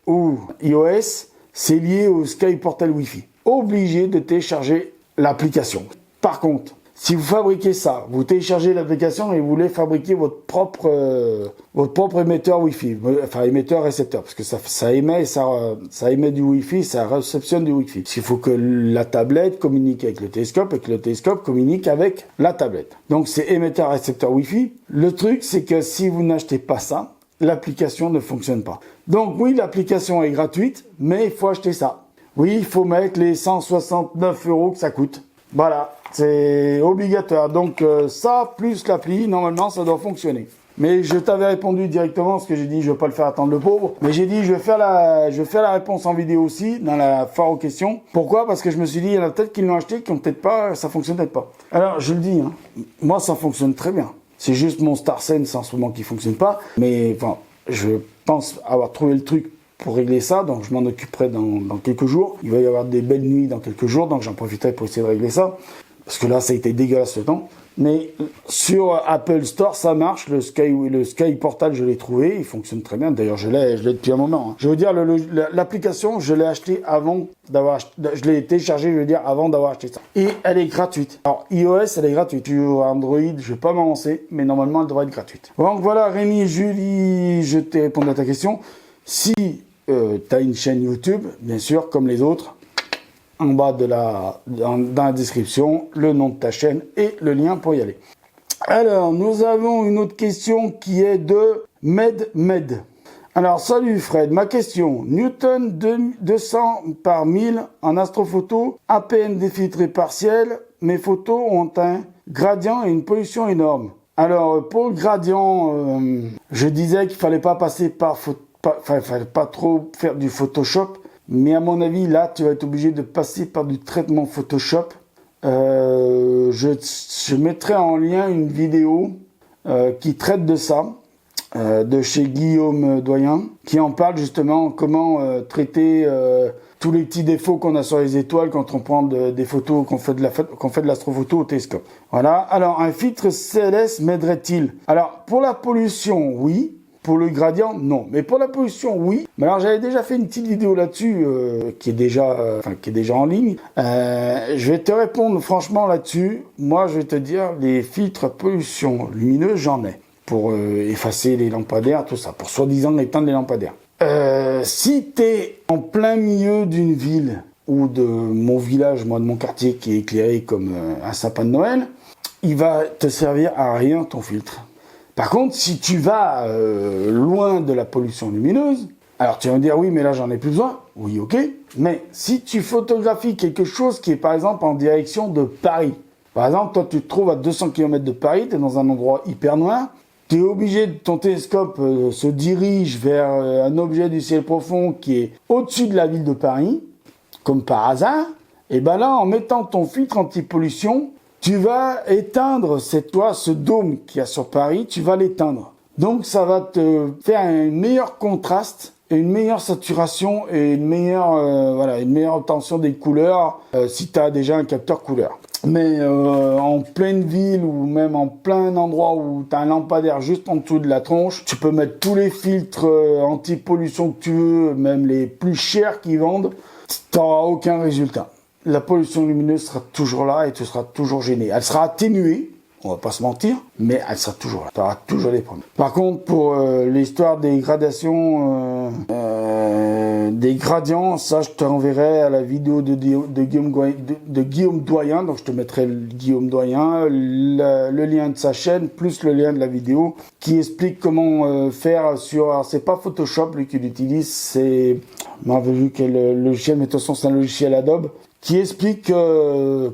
ou iOS, c'est lié au Sky Portal Wi-Fi. Obligé de télécharger l'application. Par contre, si vous fabriquez ça, vous téléchargez l'application et vous voulez fabriquer votre propre émetteur Wi-Fi, enfin émetteur récepteur, parce que ça émet du Wi-Fi, ça réceptionne du Wi-Fi. Il faut que la tablette communique avec le télescope et que le télescope communique avec la tablette. Donc c'est émetteur récepteur Wi-Fi. Le truc, c'est que si vous n'achetez pas ça, l'application ne fonctionne pas. Donc oui, l'application est gratuite, mais il faut acheter ça. Oui, il faut mettre les 169 € que ça coûte. Voilà, c'est obligatoire. Donc ça, plus l'appli, normalement, ça doit fonctionner. Mais je t'avais répondu directement, parce que j'ai dit je ne vais pas le faire attendre le pauvre. Mais j'ai dit je vais faire la réponse en vidéo aussi, dans la foire aux questions. Pourquoi? Parce que je me suis dit, il y en a peut-être qui l'ont acheté, qui ont peut-être pas, ça fonctionne peut-être pas. Alors, je le dis, moi ça fonctionne très bien. C'est juste mon StarSense en ce moment qui fonctionne pas. Mais enfin, je pense avoir trouvé le truc pour régler ça. Donc je m'en occuperai dans quelques jours. Il va y avoir des belles nuits dans quelques jours. Donc j'en profiterai pour essayer de régler ça. Parce que là, ça a été dégueulasse ce temps. Mais sur Apple Store, ça marche. Le Sky Portal, je l'ai trouvé. Il fonctionne très bien. D'ailleurs, je l'ai depuis un moment. Je veux dire, l'application, je l'ai acheté je l'ai téléchargé, avant d'avoir acheté ça. Et elle est gratuite. Alors, iOS, elle est gratuite. Sur Android, je vais pas m'avancer, mais normalement, elle devrait être gratuite. Donc voilà, Rémi et Julie, je t'ai répondu à ta question. Si tu as une chaîne YouTube, bien sûr, comme les autres, en bas dans la description, le nom de ta chaîne et le lien pour y aller. Alors, nous avons une autre question qui est de Med. Alors, salut Fred, ma question. Newton 200 par 1000 en astrophoto, APN défiltré partiel. Mes photos ont un gradient et une pollution énorme. Alors, pour le gradient, je disais qu'il fallait pas passer fallait pas trop faire du Photoshop. Mais à mon avis, là, tu vas être obligé de passer par du traitement Photoshop. Je mettrai en lien une vidéo qui traite de ça, de chez Guillaume Doyen, qui en parle justement comment traiter tous les petits défauts qu'on a sur les étoiles quand on prend des photos, qu'on fait de l'astrophoto au télescope. Voilà. Alors, un filtre CLS m'aiderait-il? Alors, pour la pollution, oui. Pour le gradient, non. Mais pour la pollution, oui. Mais alors, j'avais déjà fait une petite vidéo là-dessus qui est déjà en ligne. Je vais te répondre franchement là-dessus. Moi, je vais te dire, les filtres à pollution lumineuse, j'en ai. Pour effacer les lampadaires, tout ça. Pour soi-disant éteindre les lampadaires. Si tu es en plein milieu d'une ville ou de mon village, moi de mon quartier qui est éclairé comme un sapin de Noël, il va te servir à rien ton filtre. Par contre, si tu vas loin de la pollution lumineuse, alors tu vas me dire oui mais là j'en ai plus besoin, oui ok, mais si tu photographies quelque chose qui est par exemple en direction de Paris, par exemple toi tu te trouves à 200 km de Paris, tu es dans un endroit hyper noir, tu es obligé, ton télescope se dirige vers un objet du ciel profond qui est au-dessus de la ville de Paris, comme par hasard, et ben là, en mettant ton filtre anti-pollution, tu vas éteindre ce dôme qu'il y a sur Paris, tu vas l'éteindre. Donc ça va te faire un meilleur contraste, et une meilleure saturation et une meilleure obtention des couleurs si tu as déjà un capteur couleur. Mais en pleine ville ou même en plein endroit où tu as un lampadaire juste en dessous de la tronche, tu peux mettre tous les filtres anti-pollution que tu veux, même les plus chers qu'ils vendent, tu n'auras aucun résultat. La pollution lumineuse sera toujours là et tu seras toujours gêné. Elle sera atténuée, on va pas se mentir, mais elle sera toujours là. Tu auras toujours des problèmes. Par contre, pour l'histoire des gradations, des gradients, ça je te renverrai à la vidéo de Guillaume Doyen. Donc je te mettrai Guillaume Doyen, le lien de sa chaîne, plus le lien de la vidéo, qui explique comment faire sur... Alors c'est pas Photoshop lui qui l'utilise, c'est... On avait vu quel logiciel, mais de toute façon c'est un logiciel Adobe, qui explique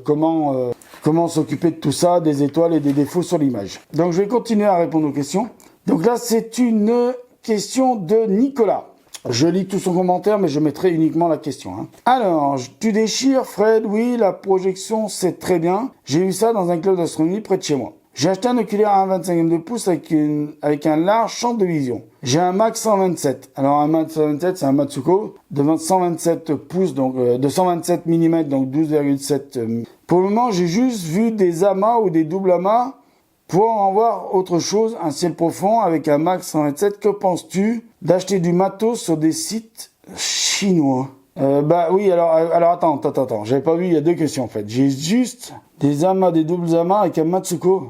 comment s'occuper de tout ça, des étoiles et des défauts sur l'image. Donc je vais continuer à répondre aux questions. Donc là c'est une question de Nicolas. Je lis tout son commentaire, mais je mettrai uniquement la question. Alors, tu déchires, Fred, oui, la projection c'est très bien. J'ai eu ça dans un club d'astronomie près de chez moi. J'ai acheté un oculaire à 1/25 de pouce avec un large champ de vision. J'ai un Max 127. Alors un Max 127, c'est un Matsuko de 127 pouces, donc de 127 mm, donc 12,7. Pour le moment, j'ai juste vu des amas ou des doubles amas. Pour en voir autre chose, un ciel profond avec un Max 127, que penses-tu d'acheter du matos sur des sites chinois? Bah oui, alors attends, j'avais pas vu, il y a deux questions en fait. J'ai juste des amas, des doubles amas avec un Matsuko.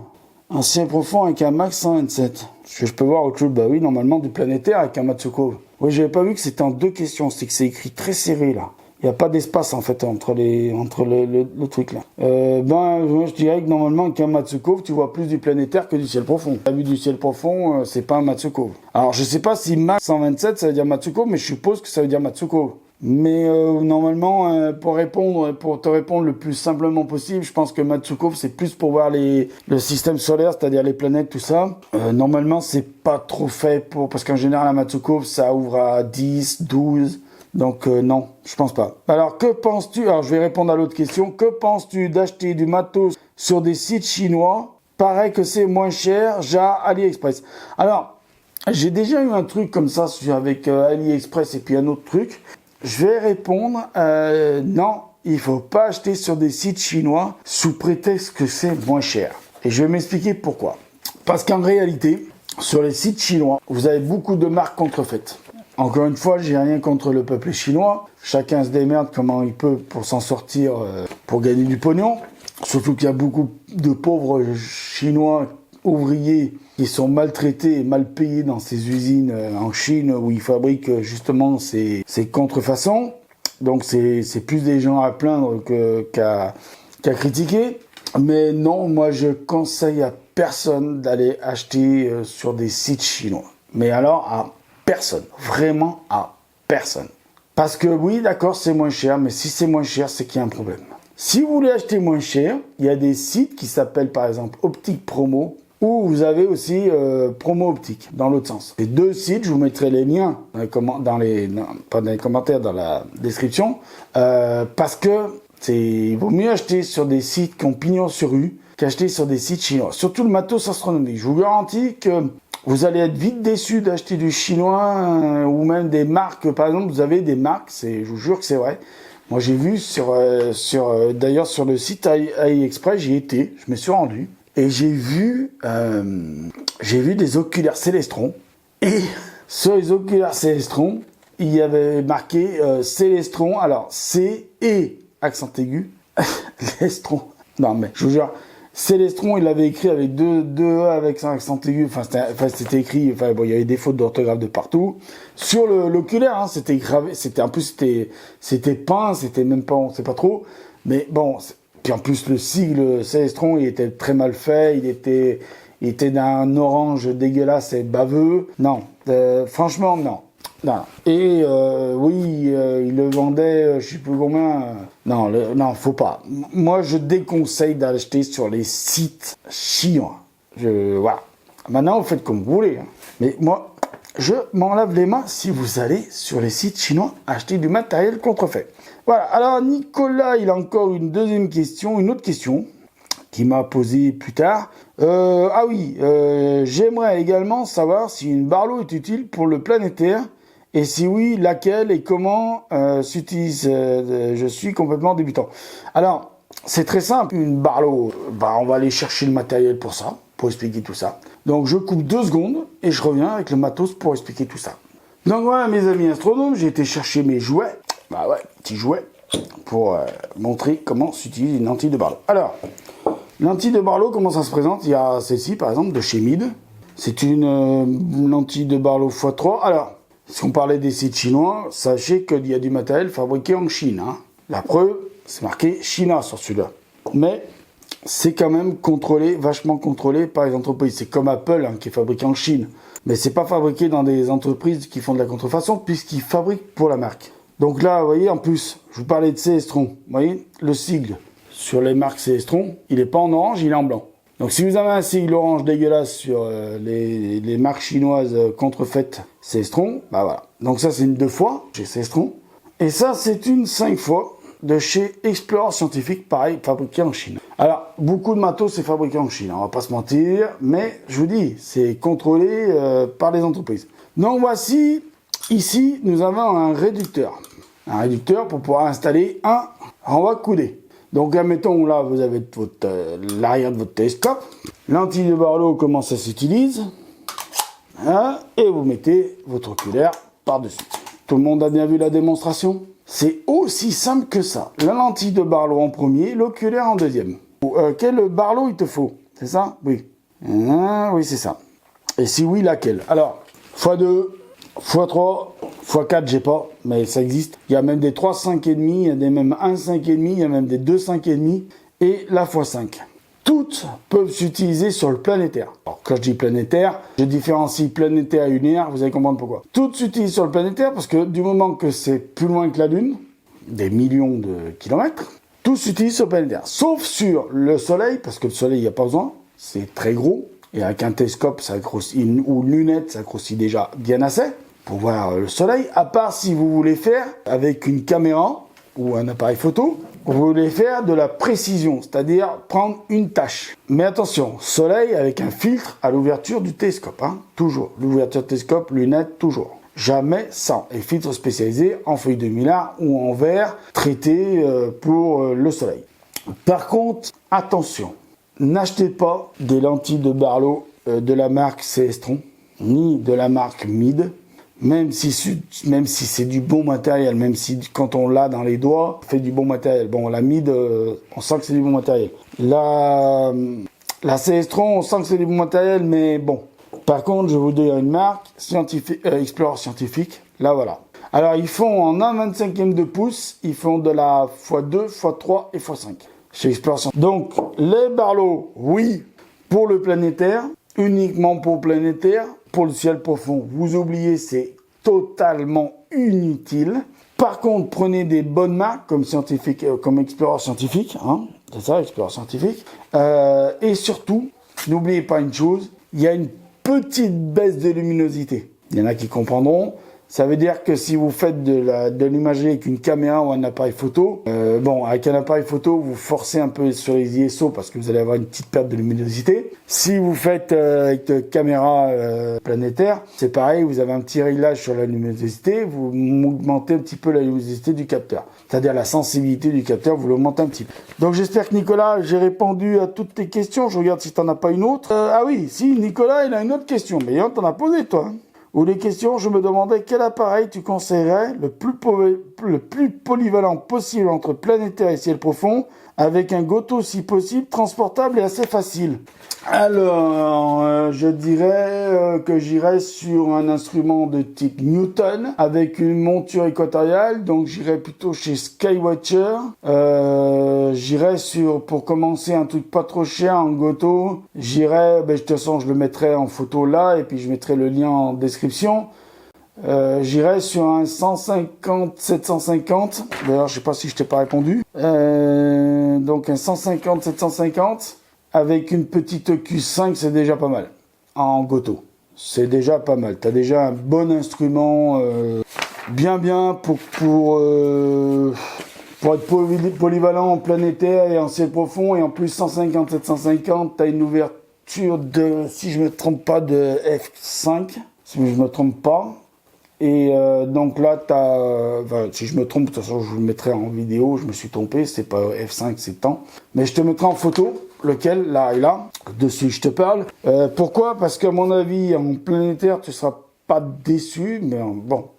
Un ciel profond avec un Max 127. Est-ce que je peux voir autre chose? Bah oui, normalement du planétaire avec un Matsuko. Oui, j'avais pas vu que c'était en deux questions, c'est que c'est écrit très serré là. Il n'y a pas d'espace en fait entre le truc là. Moi je dirais que normalement avec un Matsuko, tu vois plus du planétaire que du ciel profond. La vue du ciel profond, c'est pas un Matsuko. Alors je sais pas si Max 127 ça veut dire Matsuko, mais je suppose que ça veut dire Matsuko. Mais normalement, pour te répondre le plus simplement possible, je pense que Matsuko c'est plus pour voir le système solaire, c'est-à-dire les planètes, tout ça. Normalement, c'est pas trop fait parce qu'en général, un Matsuko ça ouvre à 10, 12. Donc non, je pense pas. Alors que penses-tu? Alors je vais répondre à l'autre question. Que penses-tu d'acheter du matos sur des sites chinois? Paraît que c'est moins cher, AliExpress. Alors, j'ai déjà eu un truc comme ça avec AliExpress et puis un autre truc. Je vais répondre, non, il faut pas acheter sur des sites chinois sous prétexte que c'est moins cher. Et je vais m'expliquer pourquoi. Parce qu'en réalité, sur les sites chinois, vous avez beaucoup de marques contrefaites. Encore une fois, j'ai rien contre le peuple chinois. Chacun se démerde comment il peut pour s'en sortir, pour gagner du pognon. Surtout qu'il y a beaucoup de pauvres chinois ouvriers qui sont maltraités et mal payés dans ces usines en Chine où ils fabriquent justement ces contrefaçons. Donc c'est plus des gens à plaindre qu'à critiquer. Mais non, moi je conseille à personne d'aller acheter sur des sites chinois. Mais alors à personne. Vraiment à personne. Parce que oui, d'accord, c'est moins cher, mais si c'est moins cher, c'est qu'il y a un problème. Si vous voulez acheter moins cher, il y a des sites qui s'appellent par exemple Optique Promo, ou vous avez aussi Promo Optique, dans l'autre sens. Ces deux sites, je vous mettrai les liens pas dans les commentaires, dans la description, parce que il vaut mieux acheter sur des sites qui ont pignon sur rue qu'acheter sur des sites chinois. Surtout le matos astronomique. Je vous garantis que vous allez être vite déçu d'acheter du chinois ou même des marques. Par exemple, vous avez des marques, je vous jure que c'est vrai. Moi, j'ai vu d'ailleurs sur le site AliExpress, j'y étais, je me suis rendu et j'ai vu des oculaires Célestron. Et sur les oculaires Célestron, il y avait marqué Célestron. Alors C et accent aigu, Lestron. Non mais je vous jure. Célestron, il l'avait écrit avec deux E avec un accent aigu. C'était écrit. Enfin, bon, il y avait des fautes d'orthographe de partout. Sur l'oculaire, hein, c'était gravé. C'était peint. C'était même pas, on sait pas trop. Mais bon. Puis en plus, le sigle Célestron, il était très mal fait. Il était d'un orange dégueulasse et baveux. Non, franchement, non. Non. Et oui, il le vendait, je sais plus combien. Non, faut pas. Moi, je déconseille d'acheter sur les sites chinois. Voilà. Maintenant, vous faites comme vous voulez. Hein. Mais moi, je m'en lave les mains si vous allez sur les sites chinois acheter du matériel contrefait. Voilà. Alors, Nicolas, il a encore une autre question qui m'a posé plus tard. J'aimerais également savoir si une Barlow est utile pour le planétaire. Et si oui, laquelle et comment s'utilise je suis complètement débutant. Alors, c'est très simple. Une Barlow, on va aller chercher le matériel pour ça, pour expliquer tout ça. Donc, je coupe 2 secondes et je reviens avec le matos pour expliquer tout ça. Donc voilà, mes amis astronomes, j'ai été chercher mes jouets. Petits jouets pour montrer comment s'utilise une lentille de Barlow. Alors, lentille de Barlow, comment ça se présente? Il y a celle-ci, par exemple, de chez Meade. C'est une lentille de Barlow x3. Alors, si on parlait des sites chinois, sachez qu'il y a du matériel fabriqué en Chine. Hein. La preuve, c'est marqué China sur celui-là. Mais c'est quand même vachement contrôlé par les entreprises. C'est comme Apple qui est fabriqué en Chine. Mais c'est pas fabriqué dans des entreprises qui font de la contrefaçon puisqu'ils fabriquent pour la marque. Donc là, vous voyez, en plus, je vous parlais de Célestron. Vous voyez, le sigle sur les marques Célestron, il n'est pas en orange, il est en blanc. Donc si vous avez un sigle orange dégueulasse sur les marques chinoises contrefaites Célestron, voilà. Donc ça c'est une 2 fois chez Célestron. Et ça c'est une 5 fois de chez Explorer Scientifique, pareil, fabriqué en Chine. Alors, beaucoup de matos c'est fabriqué en Chine, on va pas se mentir, mais je vous dis, c'est contrôlé par les entreprises. Donc voici, ici, nous avons un réducteur. Un réducteur pour pouvoir installer un renvoi coudé. Donc, admettons, là, vous avez l'arrière de votre télescope. Lentille de Barlow, comment ça s'utilise? Hein, et vous mettez votre oculaire par-dessus. Tout le monde a bien vu la démonstration? C'est aussi simple que ça. La lentille de Barlow en premier, l'oculaire en deuxième. Quel Barlow il te faut? C'est ça? Oui. Oui, c'est ça. Et si oui, laquelle? Alors, x2, x3, x4, j'ai pas, mais ça existe. Il y a même des 3, 5 et demi, il y a des même 1, 5 et demi, il y a même des 2, 5 et demi, et la x5. Toutes peuvent s'utiliser sur le planétaire. Alors, quand je dis planétaire, je différencie planétaire et lunaire, vous allez comprendre pourquoi. Toutes s'utilisent sur le planétaire parce que du moment que c'est plus loin que la Lune, des millions de kilomètres, tout s'utilise sur le planétaire. Sauf sur le Soleil, parce que le Soleil, il n'y a pas besoin, c'est très gros. Et avec un télescope, ça grossit, ou une lunette, ça grossit déjà bien assez pour voir le Soleil. À part si vous voulez faire avec une caméra ou un appareil photo, vous voulez faire de la précision, c'est-à-dire prendre une tâche. Mais attention, Soleil avec un filtre à l'ouverture du télescope, hein, toujours. L'ouverture du télescope, lunettes, toujours. Jamais sans. Et filtre spécialisé en feuille de millard ou en verre traité pour le Soleil. Par contre, attention, n'achetez pas des lentilles de Barlow de la marque Célestron, ni de la marque Meade. Même si c'est du bon matériel, même si quand on l'a dans les doigts, fait du bon matériel. Bon, la Meade, on sent que c'est du bon matériel. La Célestron, on sent que c'est du bon matériel, mais bon. Par contre, je vous dis une marque, Explorer Scientifique, là voilà. Alors, ils font en 1/25e de pouce, ils font de la x2, x3 et x5. Chez Explorer Scientifique. Donc, les Barlow, oui, pour le planétaire, uniquement pour le planétaire. Pour le ciel profond, vous oubliez, c'est totalement inutile. Par contre, prenez des bonnes marques comme scientifique, comme Explorer Scientifique, hein, c'est ça, Explorer Scientifique. Et surtout, n'oubliez pas une chose, il y a une petite baisse de luminosité. Il y en a qui comprendront. Ça veut dire que si vous faites de l'imagerie avec une caméra ou un appareil photo, avec un appareil photo, vous forcez un peu sur les ISO parce que vous allez avoir une petite perte de luminosité. Si vous faites avec une caméra planétaire, c'est pareil, vous avez un petit réglage sur la luminosité, vous augmentez un petit peu la luminosité du capteur. C'est-à-dire la sensibilité du capteur, vous l'augmentez un petit peu. Donc j'espère que Nicolas, j'ai répondu à toutes tes questions. Je regarde si tu n'en as pas une autre. Ah oui, si, Nicolas, il a une autre question. Mais on t'en a posé, toi. Ou les questions, je me demandais quel appareil tu conseillerais le plus polyvalent possible entre planétaire et ciel profond, avec un Goto si possible, transportable et assez facile. Alors, je dirais que j'irais sur un instrument de type Newton, avec une monture équatoriale, donc j'irais plutôt chez Skywatcher. J'irais pour commencer un truc pas trop cher en Goto, j'irais, de toute façon je le mettrai en photo là, et puis je mettrai le lien en description. J'irais sur un 150-750. D'ailleurs, je sais pas si je t'ai pas répondu. Donc un 150-750 avec une petite Q5, c'est déjà pas mal. En Goto, c'est déjà pas mal. T'as déjà un bon instrument, bien pour être polyvalent en planétaire et en ciel profond. Et en plus 150-750, t'as une ouverture de, si je me trompe pas, de F5, si je me trompe pas. Et donc là, si je me trompe, de toute façon, je vous le mettrai en vidéo. Je me suis trompé, c'est pas F5, c'est temps. Mais je te mettrai en photo, lequel, là et là, dessus je te parle. Pourquoi? Parce qu'à mon avis, en planétaire, tu seras pas déçu. Mais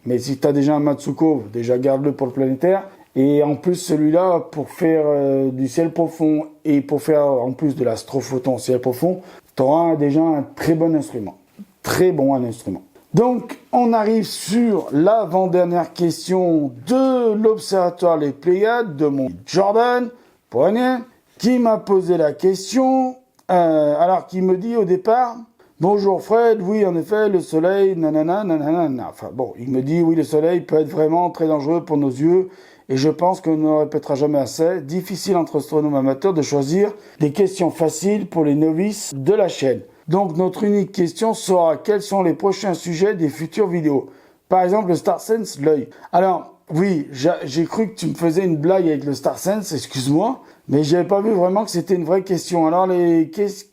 mais si tu as déjà un Matsuko, déjà garde-le pour le planétaire. Et en plus, celui-là, pour faire du ciel profond et pour faire en plus de l'astrophoton ciel profond, tu auras déjà un très bon instrument. Très bon instrument. Donc, on arrive sur l'avant-dernière question de l'Observatoire Les Pléiades de mon Jordan Poignet, qui m'a posé la question, alors qui me dit au départ, bonjour Fred, oui en effet, le soleil, nanana, nanana. Enfin bon, il me dit, oui le soleil peut être vraiment très dangereux pour nos yeux, et je pense qu'on ne le répétera jamais assez, difficile entre astronomes amateurs de choisir des questions faciles pour les novices de la chaîne. Donc notre unique question sera quels sont les prochains sujets des futures vidéos. Par exemple le StarSense, l'œil. Alors oui, j'ai cru que tu me faisais une blague avec le StarSense, excuse-moi, mais j'avais pas vu vraiment que c'était une vraie question. Alors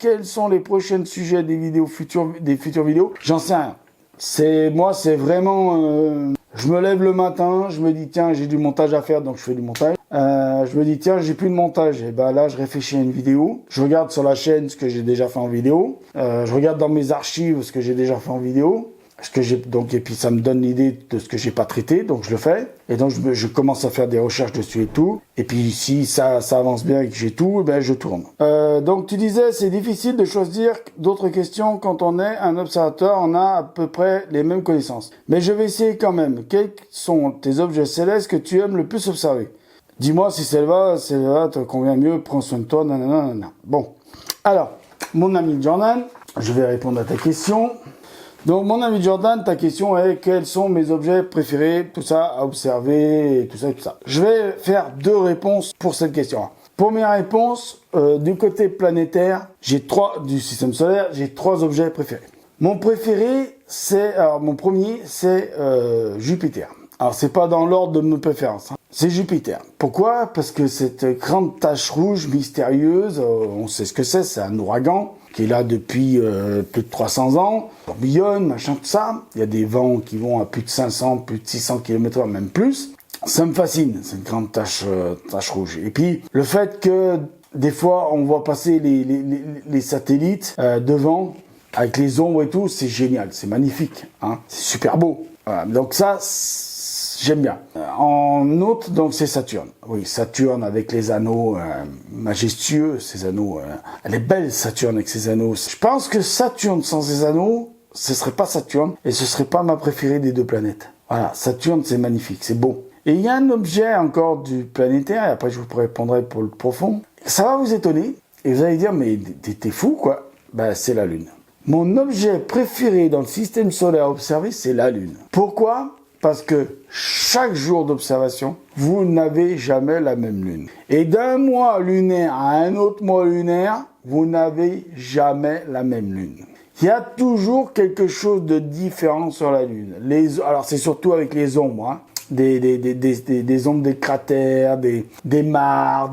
quels sont les prochains sujets des futures vidéos? J'en sais rien. C'est vraiment je me lève le matin, je me dis tiens j'ai du montage à faire donc je fais du montage. Je me dis tiens j'ai plus de montage et là je réfléchis à une vidéo. Je regarde sur la chaîne ce que j'ai déjà fait en vidéo. Je regarde dans mes archives ce que j'ai déjà fait en vidéo. Et puis ça me donne l'idée de ce que j'ai pas traité, donc je le fais. Et donc je commence à faire des recherches dessus et tout. Et puis si ça avance bien et que j'ai tout, je tourne. Donc tu disais c'est difficile de choisir d'autres questions quand on est un observateur, on a à peu près les mêmes connaissances. Mais je vais essayer quand même. Quels sont tes objets célestes que tu aimes le plus observer? Dis-moi si celle-là te convient mieux, prends soin de toi, nanana. Bon, alors, mon ami Jordan, je vais répondre à ta question. Donc, mon ami Jordan, ta question est quels sont mes objets préférés, tout ça, à observer, et tout ça, et tout ça. Je vais faire deux réponses pour cette question-là. Première réponse, du côté planétaire, du système solaire, j'ai trois objets préférés. Mon premier, c'est Jupiter. Alors, c'est pas dans l'ordre de mes préférences, hein. C'est Jupiter. Pourquoi? Parce que cette grande tache rouge mystérieuse, on sait ce que c'est un ouragan qui est là depuis plus de 300 ans, tourbillonne, machin, tout ça. Il y a des vents qui vont à plus de 500, plus de 600 km/h, même plus. Ça me fascine, cette grande tache rouge. Et puis, le fait que des fois, on voit passer les satellites devant, avec les ombres et tout, c'est génial, c'est magnifique, hein, c'est super beau. Voilà. Donc ça, j'aime bien. En autre, donc c'est Saturne. Oui, Saturne avec les anneaux majestueux, ces anneaux. Elle est belle, Saturne avec ses anneaux. Je pense que Saturne sans ses anneaux, ce serait pas Saturne et ce serait pas ma préférée des deux planètes. Voilà, Saturne c'est magnifique, c'est beau. Et il y a un objet encore du planétaire, et après je vous répondrai pour le profond. Ça va vous étonner et vous allez dire mais t'es fou quoi. C'est la Lune. Mon objet préféré dans le système solaire à observer, c'est la Lune. Pourquoi ? Parce que chaque jour d'observation, vous n'avez jamais la même Lune. Et d'un mois lunaire à un autre mois lunaire, vous n'avez jamais la même Lune. Il y a toujours quelque chose de différent sur la Lune. Alors c'est surtout avec les ombres, hein. Des ombres des cratères, des mares,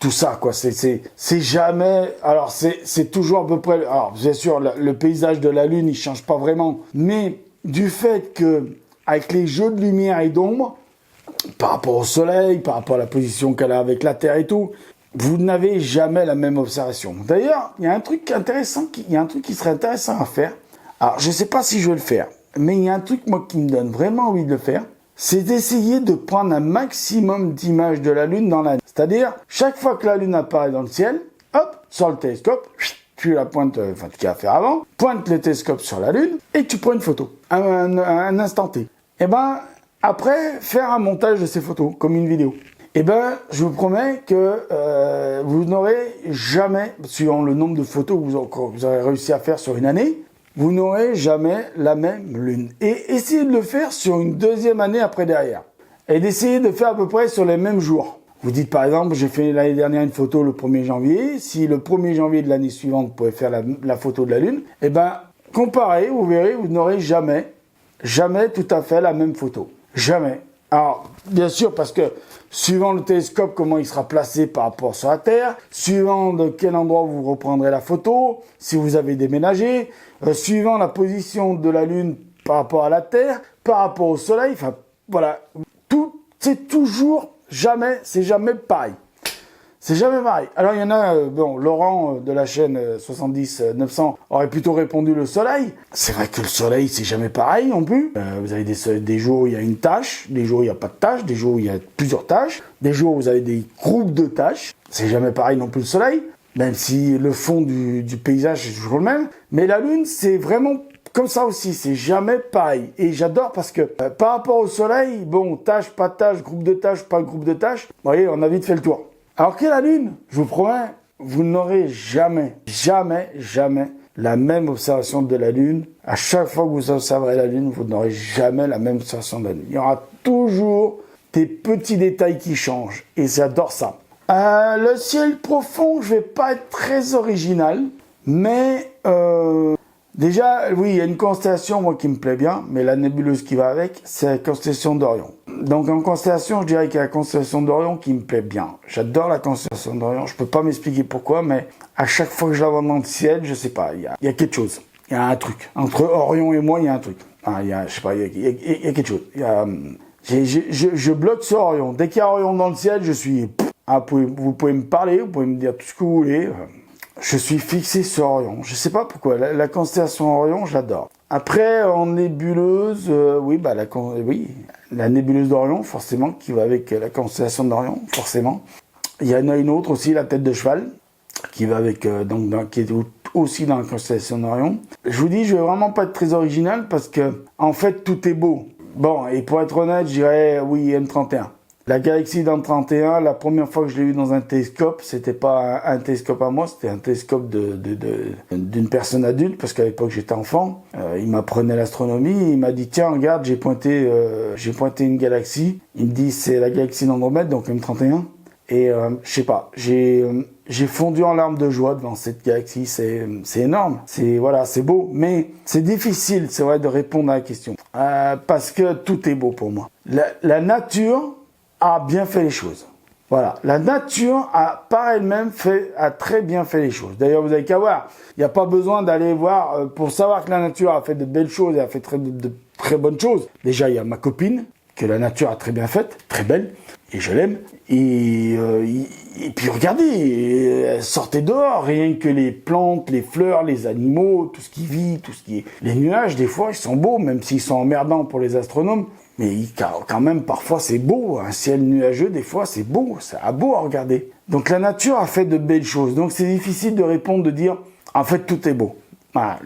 tout ça, quoi. C'est jamais, alors c'est toujours à peu près, alors bien sûr, le paysage de la Lune, il change pas vraiment, mais du fait que, avec les jeux de lumière et d'ombre, par rapport au Soleil, par rapport à la position qu'elle a avec la Terre et tout, vous n'avez jamais la même observation. D'ailleurs, il y a un truc intéressant, il y a un truc qui serait intéressant à faire. Alors, je sais pas si je vais le faire, mais il y a un truc, moi, qui me donne vraiment envie de le faire, c'est d'essayer de prendre un maximum d'images de la Lune dans l'année. C'est-à-dire, chaque fois que la Lune apparaît dans le ciel, hop, sur le télescope, tu la pointes, enfin, tu vas faire avant, pointe le télescope sur la Lune, et tu prends une photo, un instant T. Et ben, après, faire un montage de ces photos, comme une vidéo. Et ben, je vous promets que vous n'aurez jamais, suivant le nombre de photos que vous aurez réussi à faire sur une année, vous n'aurez jamais la même Lune. Et essayez de le faire sur une deuxième année après derrière. Et d'essayer de faire à peu près sur les mêmes jours. Vous dites par exemple, j'ai fait l'année dernière une photo le 1er janvier. Si le 1er janvier de l'année suivante, vous pouvez faire la photo de la Lune, et ben, comparez, vous verrez, vous n'aurez jamais tout à fait la même photo. Jamais. Alors, bien sûr, parce que suivant le télescope, comment il sera placé par rapport sur la Terre, suivant de quel endroit vous reprendrez la photo, si vous avez déménagé, suivant la position de la Lune par rapport à la Terre, par rapport au Soleil, enfin, voilà. Tout, c'est toujours jamais, c'est jamais pareil. C'est jamais pareil. Alors, il y en a, Laurent de la chaîne 70-900 aurait plutôt répondu le Soleil. C'est vrai que le Soleil, c'est jamais pareil non plus. Vous avez des jours où il y a une tâche, des jours où il n'y a pas de tâche, des jours où il y a plusieurs tâches, des jours où vous avez des groupes de tâches. C'est jamais pareil non plus le Soleil, même si le fond du paysage est toujours le même. Mais la Lune, c'est vraiment comme ça aussi, c'est jamais pareil. Et j'adore parce que par rapport au Soleil, bon, tâche, pas de tâche, groupe de tâches, pas groupe de tâches, vous voyez, on a vite fait le tour. Alors que la Lune, je vous promets, vous n'aurez jamais la même observation de la Lune. À chaque fois que vous observerez la Lune, vous n'aurez jamais la même observation de la Lune. Il y aura toujours des petits détails qui changent. Et j'adore ça. Le ciel profond, je vais pas être très original, mais déjà, oui, il y a une constellation, moi, qui me plaît bien, mais la nébuleuse qui va avec, c'est la constellation d'Orion. Donc, en constellation, je dirais qu'il y a la constellation d'Orion qui me plaît bien. J'adore la constellation d'Orion. Je peux pas m'expliquer pourquoi, mais à chaque fois que je la vois dans le ciel, je sais pas, il y a quelque chose. Il y a un truc. Entre Orion et moi, il y a un truc. Il y a quelque chose. Je bloque sur Orion. Dès qu'il y a Orion dans le ciel, je suis, vous pouvez me parler, vous pouvez me dire tout ce que vous voulez. Je suis fixé sur Orion. Je sais pas pourquoi. La constellation Orion, j'adore. Après, en nébuleuse, la nébuleuse d'Orion, forcément, qui va avec la constellation d'Orion, forcément. Il y en a une autre aussi, la tête de cheval, qui va avec, qui est aussi dans la constellation d'Orion. Je vous dis, je vais vraiment pas être très original parce que, en fait, tout est beau. Bon, et pour être honnête, je dirais, oui, M31. La galaxie d'M31, la première fois que je l'ai vue dans un télescope, c'était pas un télescope à moi, c'était un télescope d'une personne adulte, parce qu'à l'époque j'étais enfant. Il m'apprenait l'astronomie, il m'a dit tiens regarde, j'ai pointé une galaxie. Il me dit c'est la galaxie d'Andromède, donc M31. Et je sais pas, j'ai fondu en larmes de joie devant cette galaxie. C'est énorme, c'est beau, mais c'est difficile, c'est vrai, de répondre à la question parce que tout est beau pour moi. La nature a bien fait les choses. Voilà, la nature par elle-même a très bien fait les choses. D'ailleurs, vous avez qu'à voir. Il n'y a pas besoin d'aller voir pour savoir que la nature a fait de belles choses et a fait de très bonnes choses. Déjà, il y a ma copine que la nature a très bien faite, très belle, et je l'aime. Et puis regardez, sortez dehors, rien que les plantes, les fleurs, les animaux, tout ce qui vit, tout ce qui est... Les nuages, des fois, ils sont beaux, même s'ils sont emmerdants pour les astronomes. Mais quand même, parfois, c'est beau. Un ciel nuageux, des fois, c'est beau. C'est beau à regarder. Donc, la nature a fait de belles choses. Donc, c'est difficile de répondre, de dire, en fait, tout est beau. Voilà.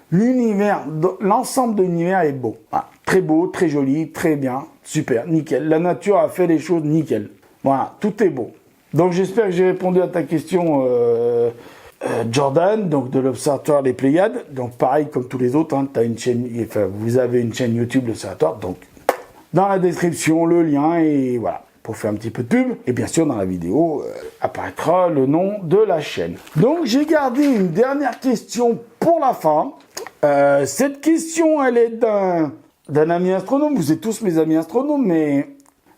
L'univers, l'ensemble de l'univers est beau. Voilà. Très beau, très joli, très bien, super, nickel. La nature a fait les choses nickel. Voilà, tout est beau. Donc, j'espère que j'ai répondu à ta question, Jordan, donc de l'Observatoire des Pléiades. Donc pareil comme tous les autres, hein, vous avez une chaîne YouTube, l'Observatoire. Donc dans la description, le lien et voilà. Pour faire un petit peu de pub. Et bien sûr, dans la vidéo, apparaîtra le nom de la chaîne. Donc, j'ai gardé une dernière question pour la fin. Cette question, elle est d'un ami astronome. Vous êtes tous mes amis astronomes, mais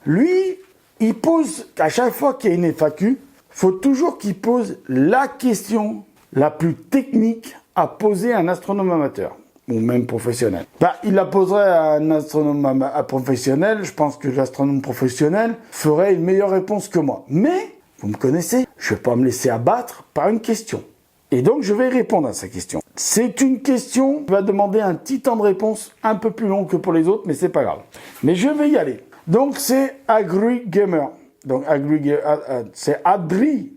lui, il pose, à chaque fois qu'il y a une FAQ, faut toujours qu'il pose la question la plus technique à poser à un astronome amateur. Ou même professionnel. Il la poserait à un astronome professionnel. Je pense que l'astronome professionnel ferait une meilleure réponse que moi. Mais, vous me connaissez, je ne vais pas me laisser abattre par une question. Et donc, je vais répondre à sa question. C'est une question qui va demander un petit temps de réponse un peu plus long que pour les autres, mais c'est pas grave. Mais je vais y aller. Donc, c'est AgriGamer. Donc, c'est Adri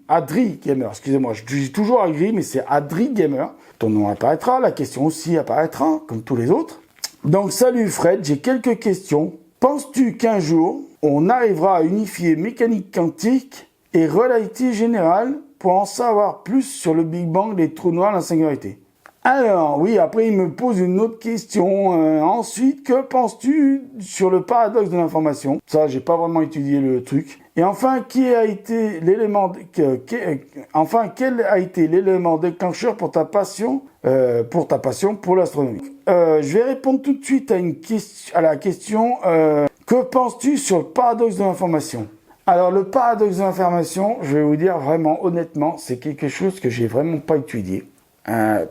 Gamer. Excusez-moi, je dis toujours Agri, mais c'est Adri Gamer. Ton nom apparaîtra, la question aussi apparaîtra, comme tous les autres. Donc, salut Fred, j'ai quelques questions. Penses-tu qu'un jour, on arrivera à unifier mécanique quantique et relativité générale pour en savoir plus sur le Big Bang, les trous noirs, la singularité? Alors, oui, après, il me pose une autre question. Ensuite, que penses-tu sur le paradoxe de l'information? Ça, j'ai pas vraiment étudié le truc. Et enfin, quel a été l'élément déclencheur pour ta passion pour l'astronomie? Je vais répondre tout de suite à la question. Que penses-tu sur le paradoxe de l'information? Alors, le paradoxe de l'information, je vais vous dire vraiment, honnêtement, c'est quelque chose que j'ai vraiment pas étudié.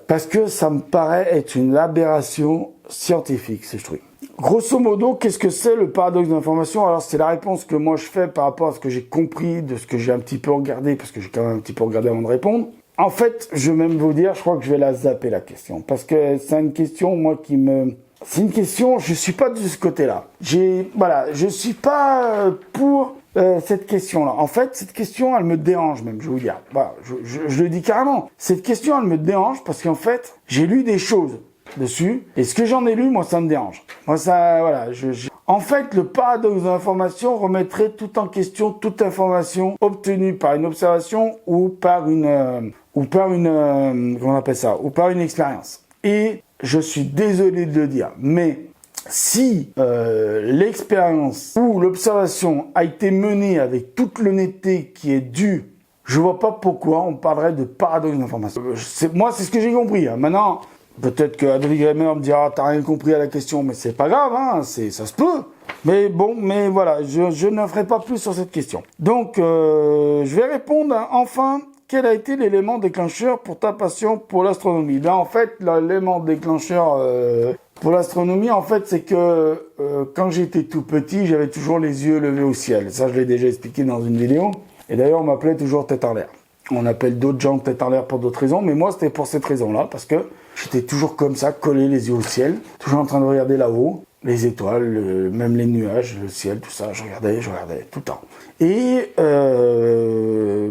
Parce que ça me paraît être une aberration scientifique, ce truc. Grosso modo, qu'est-ce que c'est le paradoxe de l'information? Alors, c'est la réponse que moi je fais par rapport à ce que j'ai compris, de ce que j'ai un petit peu regardé, parce que j'ai quand même un petit peu regardé avant de répondre. En fait, je vais même vous dire, je crois que je vais la zapper, la question. Parce que c'est une question, moi, c'est une question, je suis pas de ce côté-là. Je suis pas pour cette question-là. En fait, cette question, elle me dérange même, je vais vous dire. Voilà, je le dis carrément. Cette question, elle me dérange parce qu'en fait, j'ai lu des choses dessus. Et ce que j'en ai lu, moi, ça me dérange. Moi, ça, voilà. En fait, le paradoxe de l'information remettrait tout en question toute information obtenue par une observation ou par une comment on appelle ça, ou par une expérience. Et je suis désolé de le dire, mais si l'expérience ou l'observation a été menée avec toute l'honnêteté qui est due, je vois pas pourquoi on parlerait de paradoxe d'information. Moi, c'est ce que j'ai compris. Hein. Maintenant, peut-être que Adri Gamer me dira t'as rien compris à la question, mais c'est pas grave, hein, ça se peut. Mais bon, mais voilà, je ne ferai pas plus sur cette question. Donc, je vais répondre enfin. Quel a été l'élément déclencheur pour ta passion pour l'astronomie? Là, en fait, l'élément déclencheur pour l'astronomie, en fait, c'est que quand j'étais tout petit, j'avais toujours les yeux levés au ciel. Ça, je l'ai déjà expliqué dans une vidéo. Et d'ailleurs, on m'appelait toujours tête en l'air. On appelle d'autres gens tête en l'air pour d'autres raisons, mais moi, c'était pour cette raison-là, parce que j'étais toujours comme ça, collé les yeux au ciel, toujours en train de regarder là-haut, les étoiles, même les nuages, le ciel, tout ça, je regardais tout le temps. Et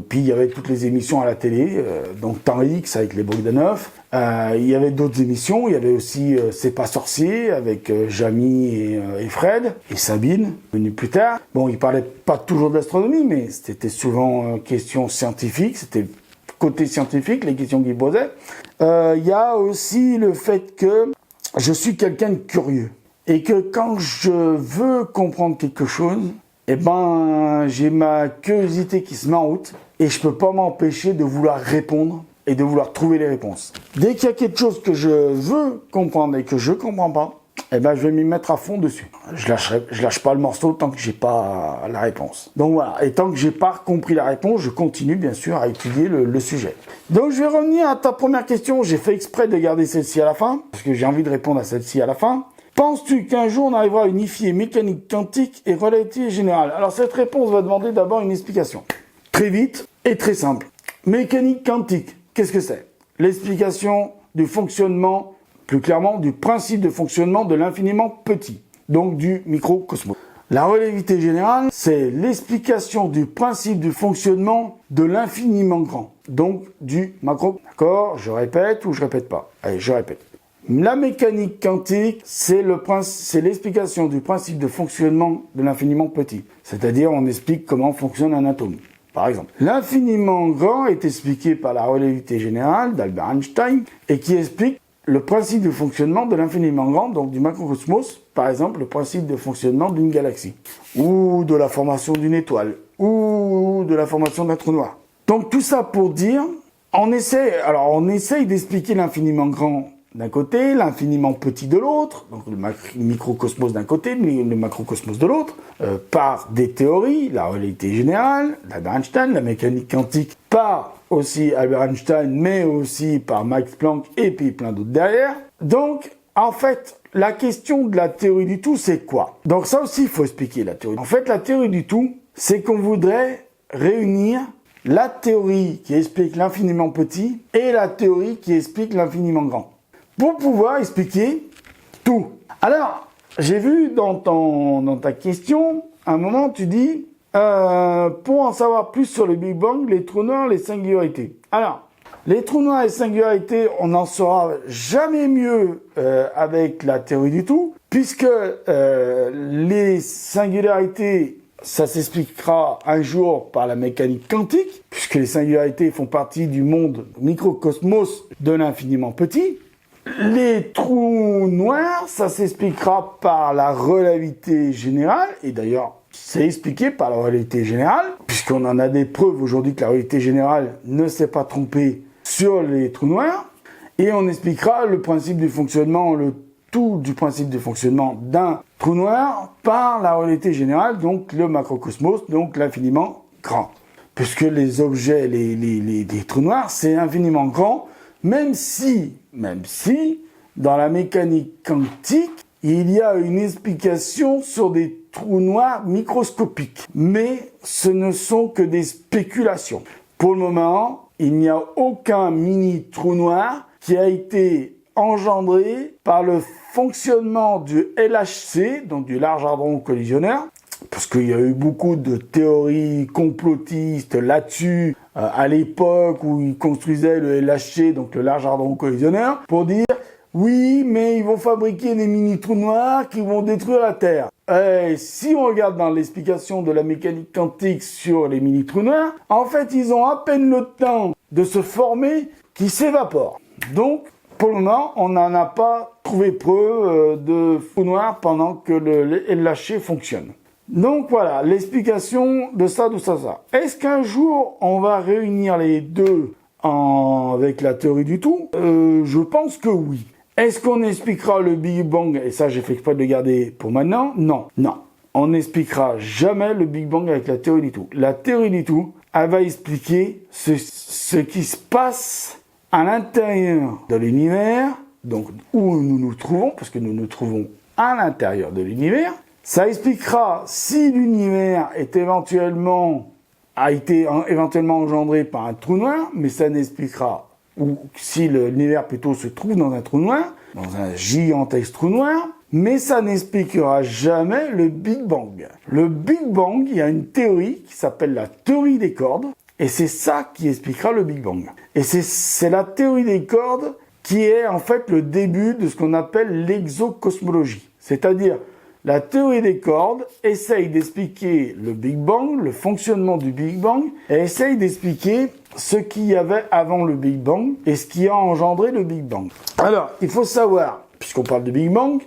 puis il y avait toutes les émissions à la télé, donc Temps X avec les Bogdanov. Il y avait d'autres émissions, il y avait aussi C'est pas sorcier avec Jamy et Fred et Sabine, venu plus tard. Bon, ils parlaient pas toujours d'astronomie, mais c'était souvent questions scientifiques, c'était côté scientifique les questions qu'ils posaient. Il y a aussi le fait que je suis quelqu'un de curieux. Et que quand je veux comprendre quelque chose, j'ai ma curiosité qui se met en route et je peux pas m'empêcher de vouloir répondre et de vouloir trouver les réponses. Dès qu'il y a quelque chose que je veux comprendre et que je comprends pas, je vais m'y mettre à fond dessus. Je lâche pas le morceau tant que j'ai pas la réponse. Donc voilà. Et tant que j'ai pas compris la réponse, je continue bien sûr à étudier le sujet. Donc je vais revenir à ta première question. J'ai fait exprès de garder celle-ci à la fin parce que j'ai envie de répondre à celle-ci à la fin. Penses-tu qu'un jour on arrivera à unifier mécanique quantique et relativité générale? Alors cette réponse va demander d'abord une explication. Très vite et très simple. Mécanique quantique, qu'est-ce que c'est? L'explication du fonctionnement, plus clairement, du principe de fonctionnement de l'infiniment petit, donc du microcosmos. La relativité générale, c'est l'explication du principe du fonctionnement de l'infiniment grand, donc du macro. D'accord? Je répète ou je répète pas? Allez, je répète. La mécanique quantique, c'est l'explication du principe de fonctionnement de l'infiniment petit. C'est-à-dire, on explique comment fonctionne un atome. par exemple. L'infiniment grand est expliqué par la relativité générale d'Albert Einstein et qui explique le principe de fonctionnement de l'infiniment grand, donc du macrocosmos, par exemple le principe de fonctionnement d'une galaxie, ou de la formation d'une étoile, ou de la formation d'un trou noir. Donc tout ça pour dire, on essaye d'expliquer l'infiniment grand d'un côté, l'infiniment petit de l'autre, donc le microcosmos d'un côté, le macrocosmos de l'autre, par des théories, la relativité générale, d'Albert Einstein, la mécanique quantique, par aussi Albert Einstein, mais aussi par Max Planck et puis plein d'autres derrière. Donc, en fait, la question de la théorie du tout, c'est quoi? Donc ça aussi, il faut expliquer la théorie. En fait, la théorie du tout, c'est qu'on voudrait réunir la théorie qui explique l'infiniment petit et la théorie qui explique l'infiniment grand, pour pouvoir expliquer tout. Alors, j'ai vu dans ta question, à un moment, tu dis, pour en savoir plus sur le Big Bang, les trous noirs, les singularités. Alors, les trous noirs et singularités, on n'en saura jamais mieux avec la théorie du tout, puisque les singularités, ça s'expliquera un jour par la mécanique quantique, puisque les singularités font partie du monde microcosmos de l'infiniment petit. Les trous noirs, ça s'expliquera par la relativité générale, et d'ailleurs, c'est expliqué par la relativité générale, puisqu'on en a des preuves aujourd'hui que la relativité générale ne s'est pas trompée sur les trous noirs, et on expliquera le principe du fonctionnement, le tout du principe de fonctionnement d'un trou noir par la relativité générale, donc le macrocosmos, donc l'infiniment grand. Puisque les objets, les trous noirs, c'est infiniment grand, même si, dans la mécanique quantique, il y a une explication sur des trous noirs microscopiques. Mais ce ne sont que des spéculations. Pour le moment, il n'y a aucun mini trou noir qui a été engendré par le fonctionnement du LHC, donc du Large Hadron Collisionneur, parce qu'il y a eu beaucoup de théories complotistes là-dessus à l'époque où ils construisaient le LHC, donc le Large Hadron Collisionneur, pour dire oui, mais ils vont fabriquer des mini-trous noirs qui vont détruire la Terre. Et si on regarde dans l'explication de la mécanique quantique sur les mini-trous noirs, en fait, ils ont à peine le temps de se former qu'ils s'évaporent. Donc, pour le moment, on n'en a pas trouvé preuve de trous noirs pendant que le LHC fonctionne. Donc voilà, l'explication de ça. Est-ce qu'un jour, on va réunir les deux avec la théorie du tout? Je pense que oui. Est-ce qu'on expliquera le Big Bang? Et ça, j'ai fait exprès de le garder pour maintenant. Non. On n'expliquera jamais le Big Bang avec la théorie du tout. La théorie du tout, elle va expliquer ce qui se passe à l'intérieur de l'univers, donc où nous nous trouvons, parce que nous nous trouvons à l'intérieur de l'univers. Ça expliquera si l'univers a été éventuellement engendré par un trou noir, mais ça n'expliquera, ou si l'univers plutôt se trouve dans un trou noir, dans un gigantesque trou noir, mais ça n'expliquera jamais le Big Bang. Le Big Bang, il y a une théorie qui s'appelle la théorie des cordes, et c'est ça qui expliquera le Big Bang. Et c'est la théorie des cordes qui est en fait le début de ce qu'on appelle l'exocosmologie. C'est-à-dire, la théorie des cordes essaye d'expliquer le Big Bang, le fonctionnement du Big Bang, et essaye d'expliquer ce qu'il y avait avant le Big Bang et ce qui a engendré le Big Bang. Alors, il faut savoir, puisqu'on parle de Big Bang,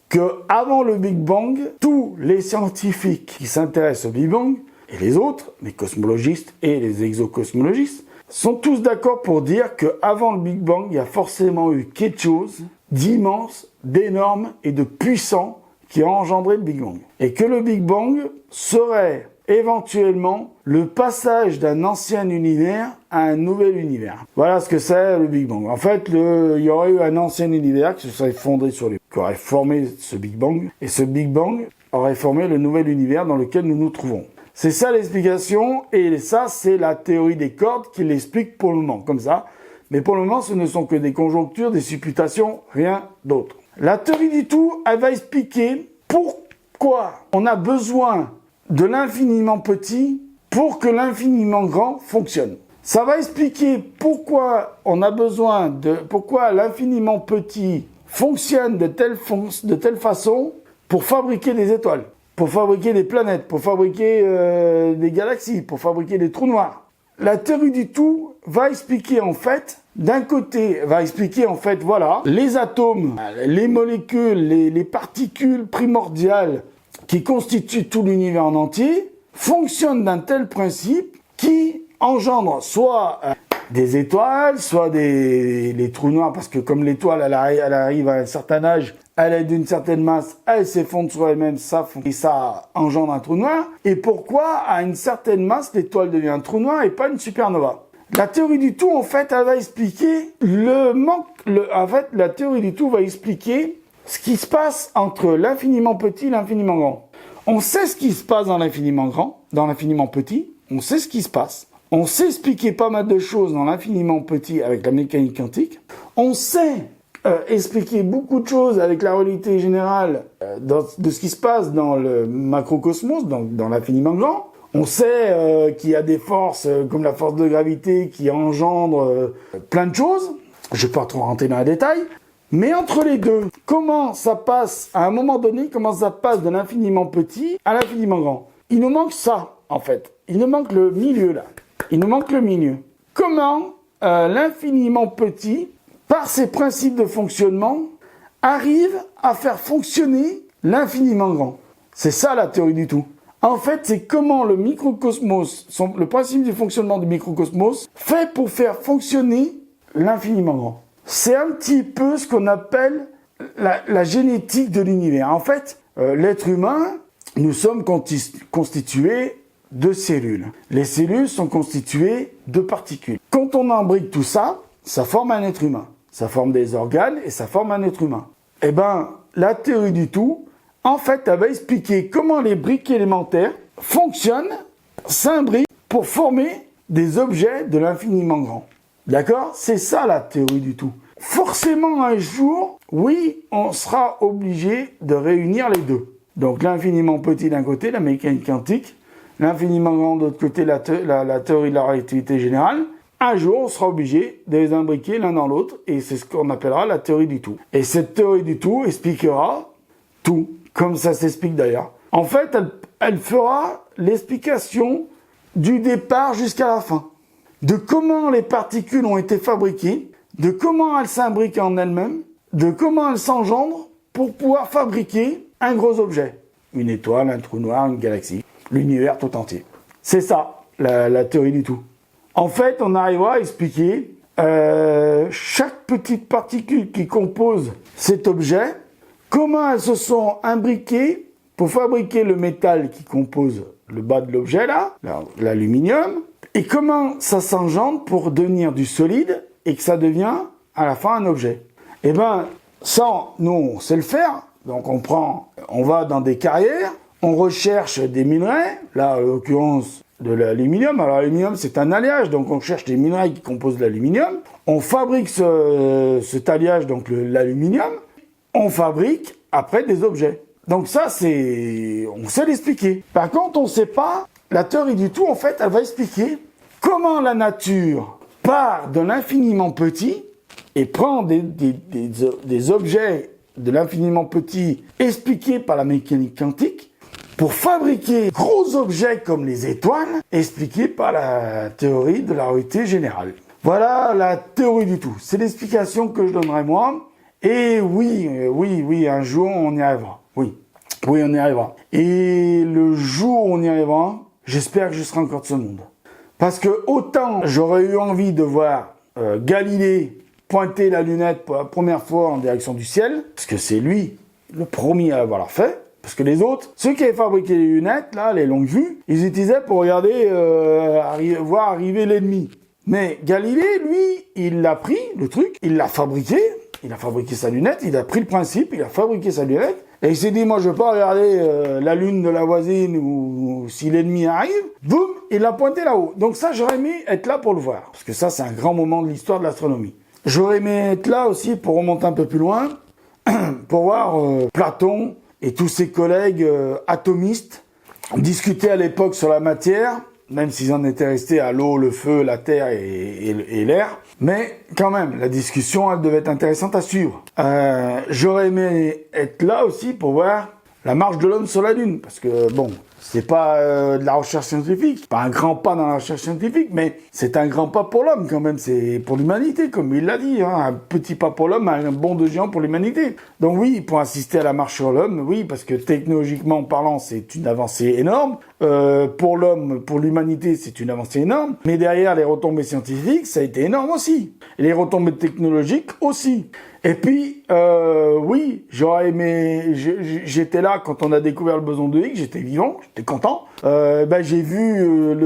que avant le Big Bang, tous les scientifiques qui s'intéressent au Big Bang, et les autres, les cosmologistes et les exocosmologistes, sont tous d'accord pour dire qu'avant le Big Bang, il y a forcément eu quelque chose d'immense, d'énorme et de puissant qui a engendré le Big Bang. Et que le Big Bang serait éventuellement le passage d'un ancien univers à un nouvel univers. Voilà ce que c'est le Big Bang. En fait, il y aurait eu un ancien univers qui se serait fondé sur lui, qui aurait formé ce Big Bang, et ce Big Bang aurait formé le nouvel univers dans lequel nous nous trouvons. C'est ça l'explication, et ça, c'est la théorie des cordes qui l'explique pour le moment, comme ça. Mais pour le moment, ce ne sont que des conjonctures, des supputations, rien d'autre. La théorie du tout, elle va expliquer pourquoi on a besoin de l'infiniment petit pour que l'infiniment grand fonctionne. Ça va expliquer pourquoi pourquoi l'infiniment petit fonctionne de telle façon pour fabriquer des étoiles. pour fabriquer des planètes, pour fabriquer des galaxies, pour fabriquer des trous noirs. La théorie du tout va expliquer en fait, d'un côté, voilà, les atomes, les molécules, les particules primordiales qui constituent tout l'univers en entier, fonctionnent d'un tel principe qui engendre soit des étoiles, soit des trous noirs, parce que comme l'étoile, elle arrive à un certain âge, elle est d'une certaine masse, elle s'effondre sur elle-même, et ça engendre un trou noir. Et pourquoi, à une certaine masse, l'étoile devient un trou noir et pas une supernova? La théorie du tout, en fait, elle va expliquer la théorie du tout va expliquer ce qui se passe entre l'infiniment petit et l'infiniment grand. On sait ce qui se passe dans l'infiniment grand, dans l'infiniment petit, on sait ce qui se passe. On sait expliquer pas mal de choses dans l'infiniment petit avec la mécanique quantique. On sait expliquer beaucoup de choses avec la relativité générale de ce qui se passe dans le macrocosmos, dans l'infiniment grand. On sait qu'il y a des forces comme la force de gravité qui engendrent plein de choses. Je ne vais pas trop rentrer dans les détails. Mais entre les deux, comment ça passe, à un moment donné, comment ça passe de l'infiniment petit à l'infiniment grand? Il nous manque ça, en fait. Il nous manque le milieu, là. Il nous manque le milieu. Comment l'infiniment petit, par ses principes de fonctionnement, arrive à faire fonctionner l'infiniment grand? C'est ça la théorie du tout. En fait, c'est comment le microcosmos, le principe du fonctionnement du microcosmos, fait pour faire fonctionner l'infiniment grand. C'est un petit peu ce qu'on appelle la génétique de l'univers. En fait, l'être humain, nous sommes constitués de cellules. Les cellules sont constituées de particules. Quand on imbrique tout ça, ça forme un être humain. Ça forme des organes et ça forme un être humain. Eh ben, la théorie du tout, en fait, elle va expliquer comment les briques élémentaires fonctionnent, s'imbriquent pour former des objets de l'infiniment grand. D'accord? C'est ça la théorie du tout. Forcément, un jour, oui, on sera obligé de réunir les deux. Donc l'infiniment petit d'un côté, la mécanique quantique, l'infiniment grand de l'autre côté, la théorie de la relativité générale. Un jour, on sera obligé de les imbriquer l'un dans l'autre, et c'est ce qu'on appellera la théorie du tout. Et cette théorie du tout expliquera tout, comme ça s'explique d'ailleurs. En fait, elle fera l'explication du départ jusqu'à la fin, de comment les particules ont été fabriquées, de comment elles s'imbriquent en elles-mêmes, de comment elles s'engendrent pour pouvoir fabriquer un gros objet. Une étoile, un trou noir, une galaxie, l'univers tout entier. C'est ça, la théorie du tout. En fait, on arrivera à expliquer chaque petite particule qui compose cet objet, comment elles se sont imbriquées pour fabriquer le métal qui compose le bas de l'objet, là, l'aluminium, et comment ça s'engendre pour devenir du solide et que ça devient à la fin un objet. Eh ben, ça, nous, on sait le faire. Donc on va dans des carrières, on recherche des minerais, là, en l'occurrence, de l'aluminium. Alors l'aluminium, c'est un alliage, donc on cherche des minerais qui composent l'aluminium. On fabrique cet alliage, donc l'aluminium. On fabrique après des objets. Donc ça, on sait l'expliquer. Par contre, on ne sait pas, la théorie du tout, en fait, elle va expliquer comment la nature part de l'infiniment petit et prend des objets de l'infiniment petit expliqués par la mécanique quantique pour fabriquer gros objets comme les étoiles expliqués par la théorie de la relativité générale. Voilà la théorie du tout. C'est l'explication que je donnerai moi. Et oui, un jour on y arrivera. Oui, on y arrivera. Et le jour où on y arrivera, j'espère que je serai encore de ce monde. Parce que autant j'aurais eu envie de voir Galilée pointer la lunette pour la première fois en direction du ciel, parce que c'est lui le premier à l'avoir fait, parce que les autres, ceux qui avaient fabriqué les lunettes, là, les longues vues, ils utilisaient pour regarder, voir arriver l'ennemi. Mais Galilée, lui, il l'a pris, le truc, il l'a fabriqué, il a fabriqué sa lunette, il a pris le principe, il a fabriqué sa lunette, et il s'est dit, moi je veux pas regarder la lune de la voisine ou si l'ennemi arrive, boum, il l'a pointé là-haut. Donc ça, j'aurais aimé être là pour le voir, parce que ça, c'est un grand moment de l'histoire de l'astronomie. J'aurais aimé être là aussi pour remonter un peu plus loin, pour voir Platon et tous ses collègues atomistes discuter à l'époque sur la matière, même s'ils en étaient restés à l'eau, le feu, la terre et l'air. Mais quand même, la discussion, elle devait être intéressante à suivre. J'aurais aimé être là aussi pour voir la marche de l'homme sur la Lune. Parce que, bon, c'est pas de la recherche scientifique, pas un grand pas dans la recherche scientifique, mais c'est un grand pas pour l'homme quand même, c'est pour l'humanité, comme il l'a dit, hein, un petit pas pour l'homme, un bond de géant pour l'humanité. Donc oui, pour assister à la marche sur l'homme, oui, parce que technologiquement parlant, c'est une avancée énorme. Pour l'homme, pour l'humanité, c'est une avancée énorme. Mais derrière, les retombées scientifiques, ça a été énorme aussi. Et les retombées technologiques aussi. Et puis, oui, j'aurais aimé, j'étais là quand on a découvert le boson de Higgs, j'étais vivant, j'étais content. J'ai vu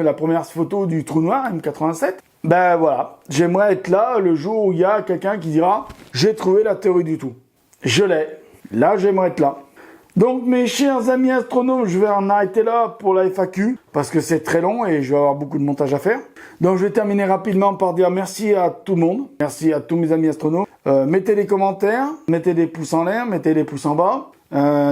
la première photo du trou noir, M87. Ben voilà, j'aimerais être là le jour où il y a quelqu'un qui dira « J'ai trouvé la théorie du tout ». Je l'ai. Là, j'aimerais être là. Donc mes chers amis astronomes, je vais en arrêter là pour la FAQ, parce que c'est très long et je vais avoir beaucoup de montage à faire. Donc je vais terminer rapidement par dire merci à tout le monde, merci à tous mes amis astronomes. Mettez des commentaires, mettez des pouces en l'air, mettez des pouces en bas.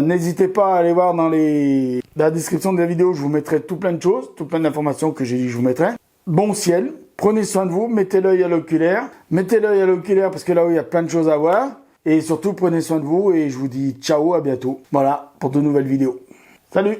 N'hésitez pas à aller voir dans la description de la vidéo, je vous mettrai tout plein de choses, tout plein d'informations que j'ai dit que je vous mettrai. Bon ciel, prenez soin de vous, mettez l'œil à l'oculaire. Mettez l'œil à l'oculaire parce que là-haut il y a plein de choses à voir. Et surtout, prenez soin de vous et je vous dis ciao, à bientôt. Voilà, pour de nouvelles vidéos. Salut!